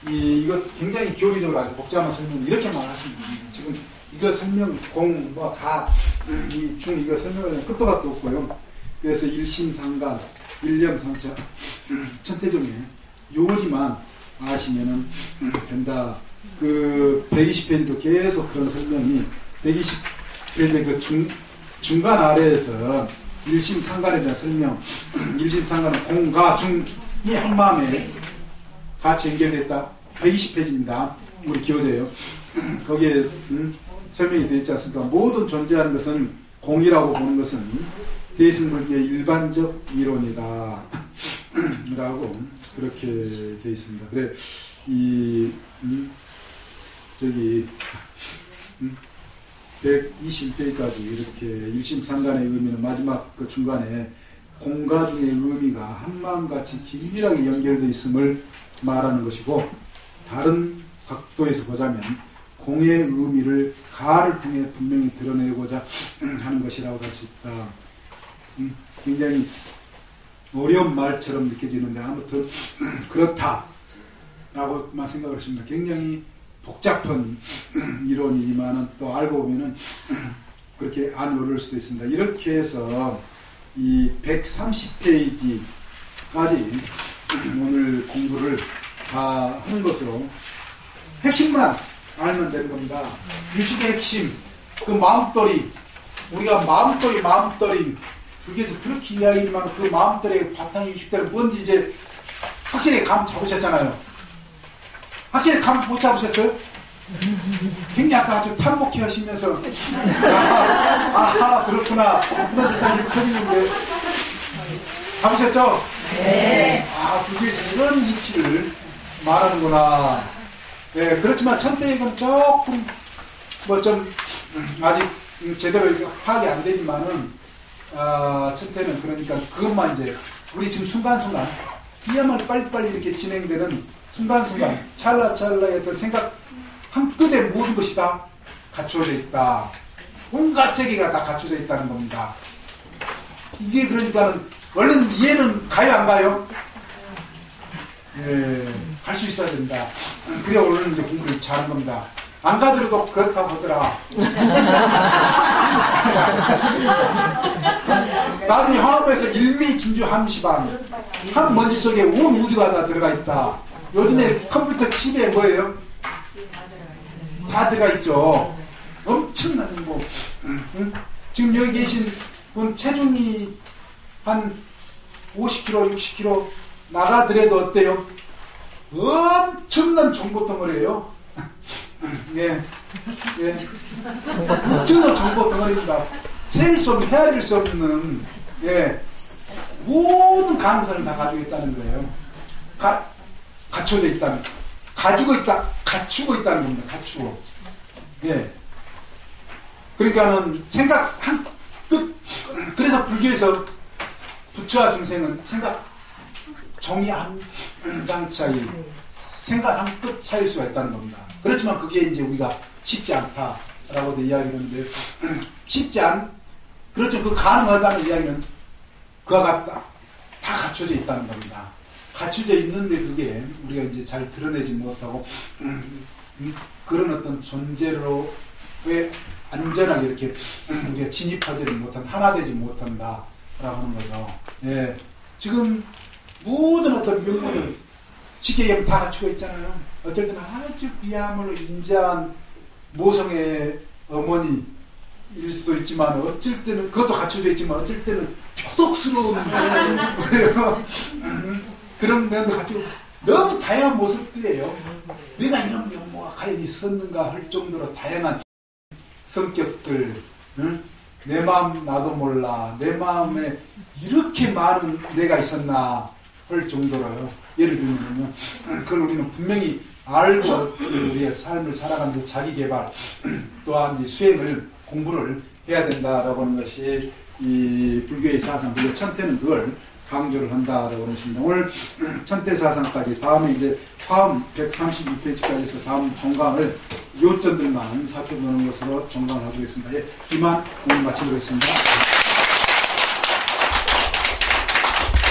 이거 굉장히 교리적으로 아주 복잡한 설명 이렇게만 하시면 됩니다. 지금 이거 설명 공, 뭐 가, 이 중 이거 설명하면 끝도 값도 없고요. 그래서 일심상관, 일념상처, 천태종의 요지만 아시면은 된다. 그 120페이지도 계속 그런 설명이 120페이지 그 중간 아래에서 일심상관에 대한 설명, 일심상관은 공과 중이 한마음에 같이 연결됐다. 120페이지입니다. 우리 기호제예요. 거기에 설명이 되어 있지 않습니까? 모든 존재하는 것은 공이라고 보는 것은 대승불교의 일반적 이론이다. 라고 그렇게 되어 있습니다. 그래, 저기 121페이지까지 이렇게 일심상관의 의미는 마지막 그 중간에 공가 중의 의미가 한마음같이 긴밀하게 연결되어 있음을 말하는 것이고, 다른 각도에서 보자면 공의 의미를 가를 통해 분명히 드러내고자 하는 것이라고 할 수 있다. 굉장히 어려운 말처럼 느껴지는데 아무튼 그렇다라고만 생각을 했습니다. 굉장히 복잡한 이론이지만 또 알고 보면은 그렇게 안 어려울 수도 있습니다. 이렇게 해서 이 130페이지까지 오늘 공부를 다 한 것으로 핵심만 알면 되는 겁니다. 유식의 핵심, 그 마음돌이, 우리가 마음돌이 불교에서 그렇게 이야기하지만 그 마음돌의 바탕 유식들은 뭔지 이제 확실히 감 잡으셨잖아요. 확실히 감 못 잡으셨어요? 굉장히 아까 아주 탐복해 하시면서 아하 그렇구나 그런 듯한 일이 터지는데 잡으셨죠? 네. 불교에서 이런 이치를 말하는구나. 네, 그렇지만 천태익은 조금 뭐 좀 아직 제대로 파악이 안 되지만은 천태는 그러니까 그것만 이제 우리 지금 순간순간 이야말로 빨리빨리 이렇게 진행되는 순간순간 찰나찰나의 어떤 생각 한끗에 모든 것이 다 갖추어져 있다. 온갖 세계가 다 갖춰져 있다는 겁니다. 이게 그러니까는 얼른 이해는 가요 안 가요? 예, 갈 수 있어야 된다. 그래야 오늘 이제 공부를 잘한 겁니다. 안 가더라도 그렇다고 하더라. 나중에 화엄에서 일미진주함시방 한 먼지 속에 온 우주가 다 들어가 있다. 요즘에 컴퓨터 칩에 뭐예요? 다 들어가 있죠. 엄청난 뭐 지금 여기 계신 분 체중이 한 50kg, 60kg 나가더라도 어때요? 엄청난 정보 덩어리예요. 예, 예, 엄청난 정보 덩어리입니다. 셀 수 없는, 헤아릴 수 없는, 예, 모든 가능성을 다 가지고 있다는 거예요. 갖춰져 있다는, 갖추고 있다는 겁니다. 갖추고. 예. 그러니까는 생각 한 끝, 그래서 불교에서 부처와 중생은 생각, 정의 한 장 차이, 생각 한 끝 차이일 수가 있다는 겁니다. 그렇지만 그게 이제 우리가 쉽지 않다라고도 이야기를 하는데, 그렇죠. 그 가능하다는 이야기는 그와 같다. 다 갖춰져 있다는 겁니다. 갖춰져 있는데 그게 우리가 이제 잘 드러내지 못하고, 그런 어떤 존재로 왜 안전하게 이렇게 우리가 진입하지를 못한, 하나 되지 못한다라고 하는 거죠. 예. 지금 모든 어떤 명문을 쉽게 얘기하면 다 갖추고 있잖아요. 어쩔 때는 아주 비하물로 인자한 모성의 어머니일 수도 있지만, 어쩔 때는 그것도 갖춰져 있지만, 어쩔 때는 표독스러운 그런 면도 가지고 너무 다양한 모습들이에요. 내가 이런 면모가 과연 있었는가 할 정도로 다양한 성격들, 응? 내 마음 나도 몰라, 내 마음에 이렇게 많은 내가 있었나 할 정도로요. 예를 들면 그걸 우리는 분명히 알고 우리의 삶을 살아가면서 자기 개발 또한 이제 수행을 공부를 해야 된다라고 하는 것이 이 불교의 사상, 그리고 천태는 그걸 강조를 한다라고 하는 것입니다. 오늘 천태 사상까지, 다음에 이제 화음 132페이지까지 해서 다음 종강을 요점들만 살펴보는 것으로 종강을 하겠습니다. 예, 이만 오늘 마치도록 하겠습니다.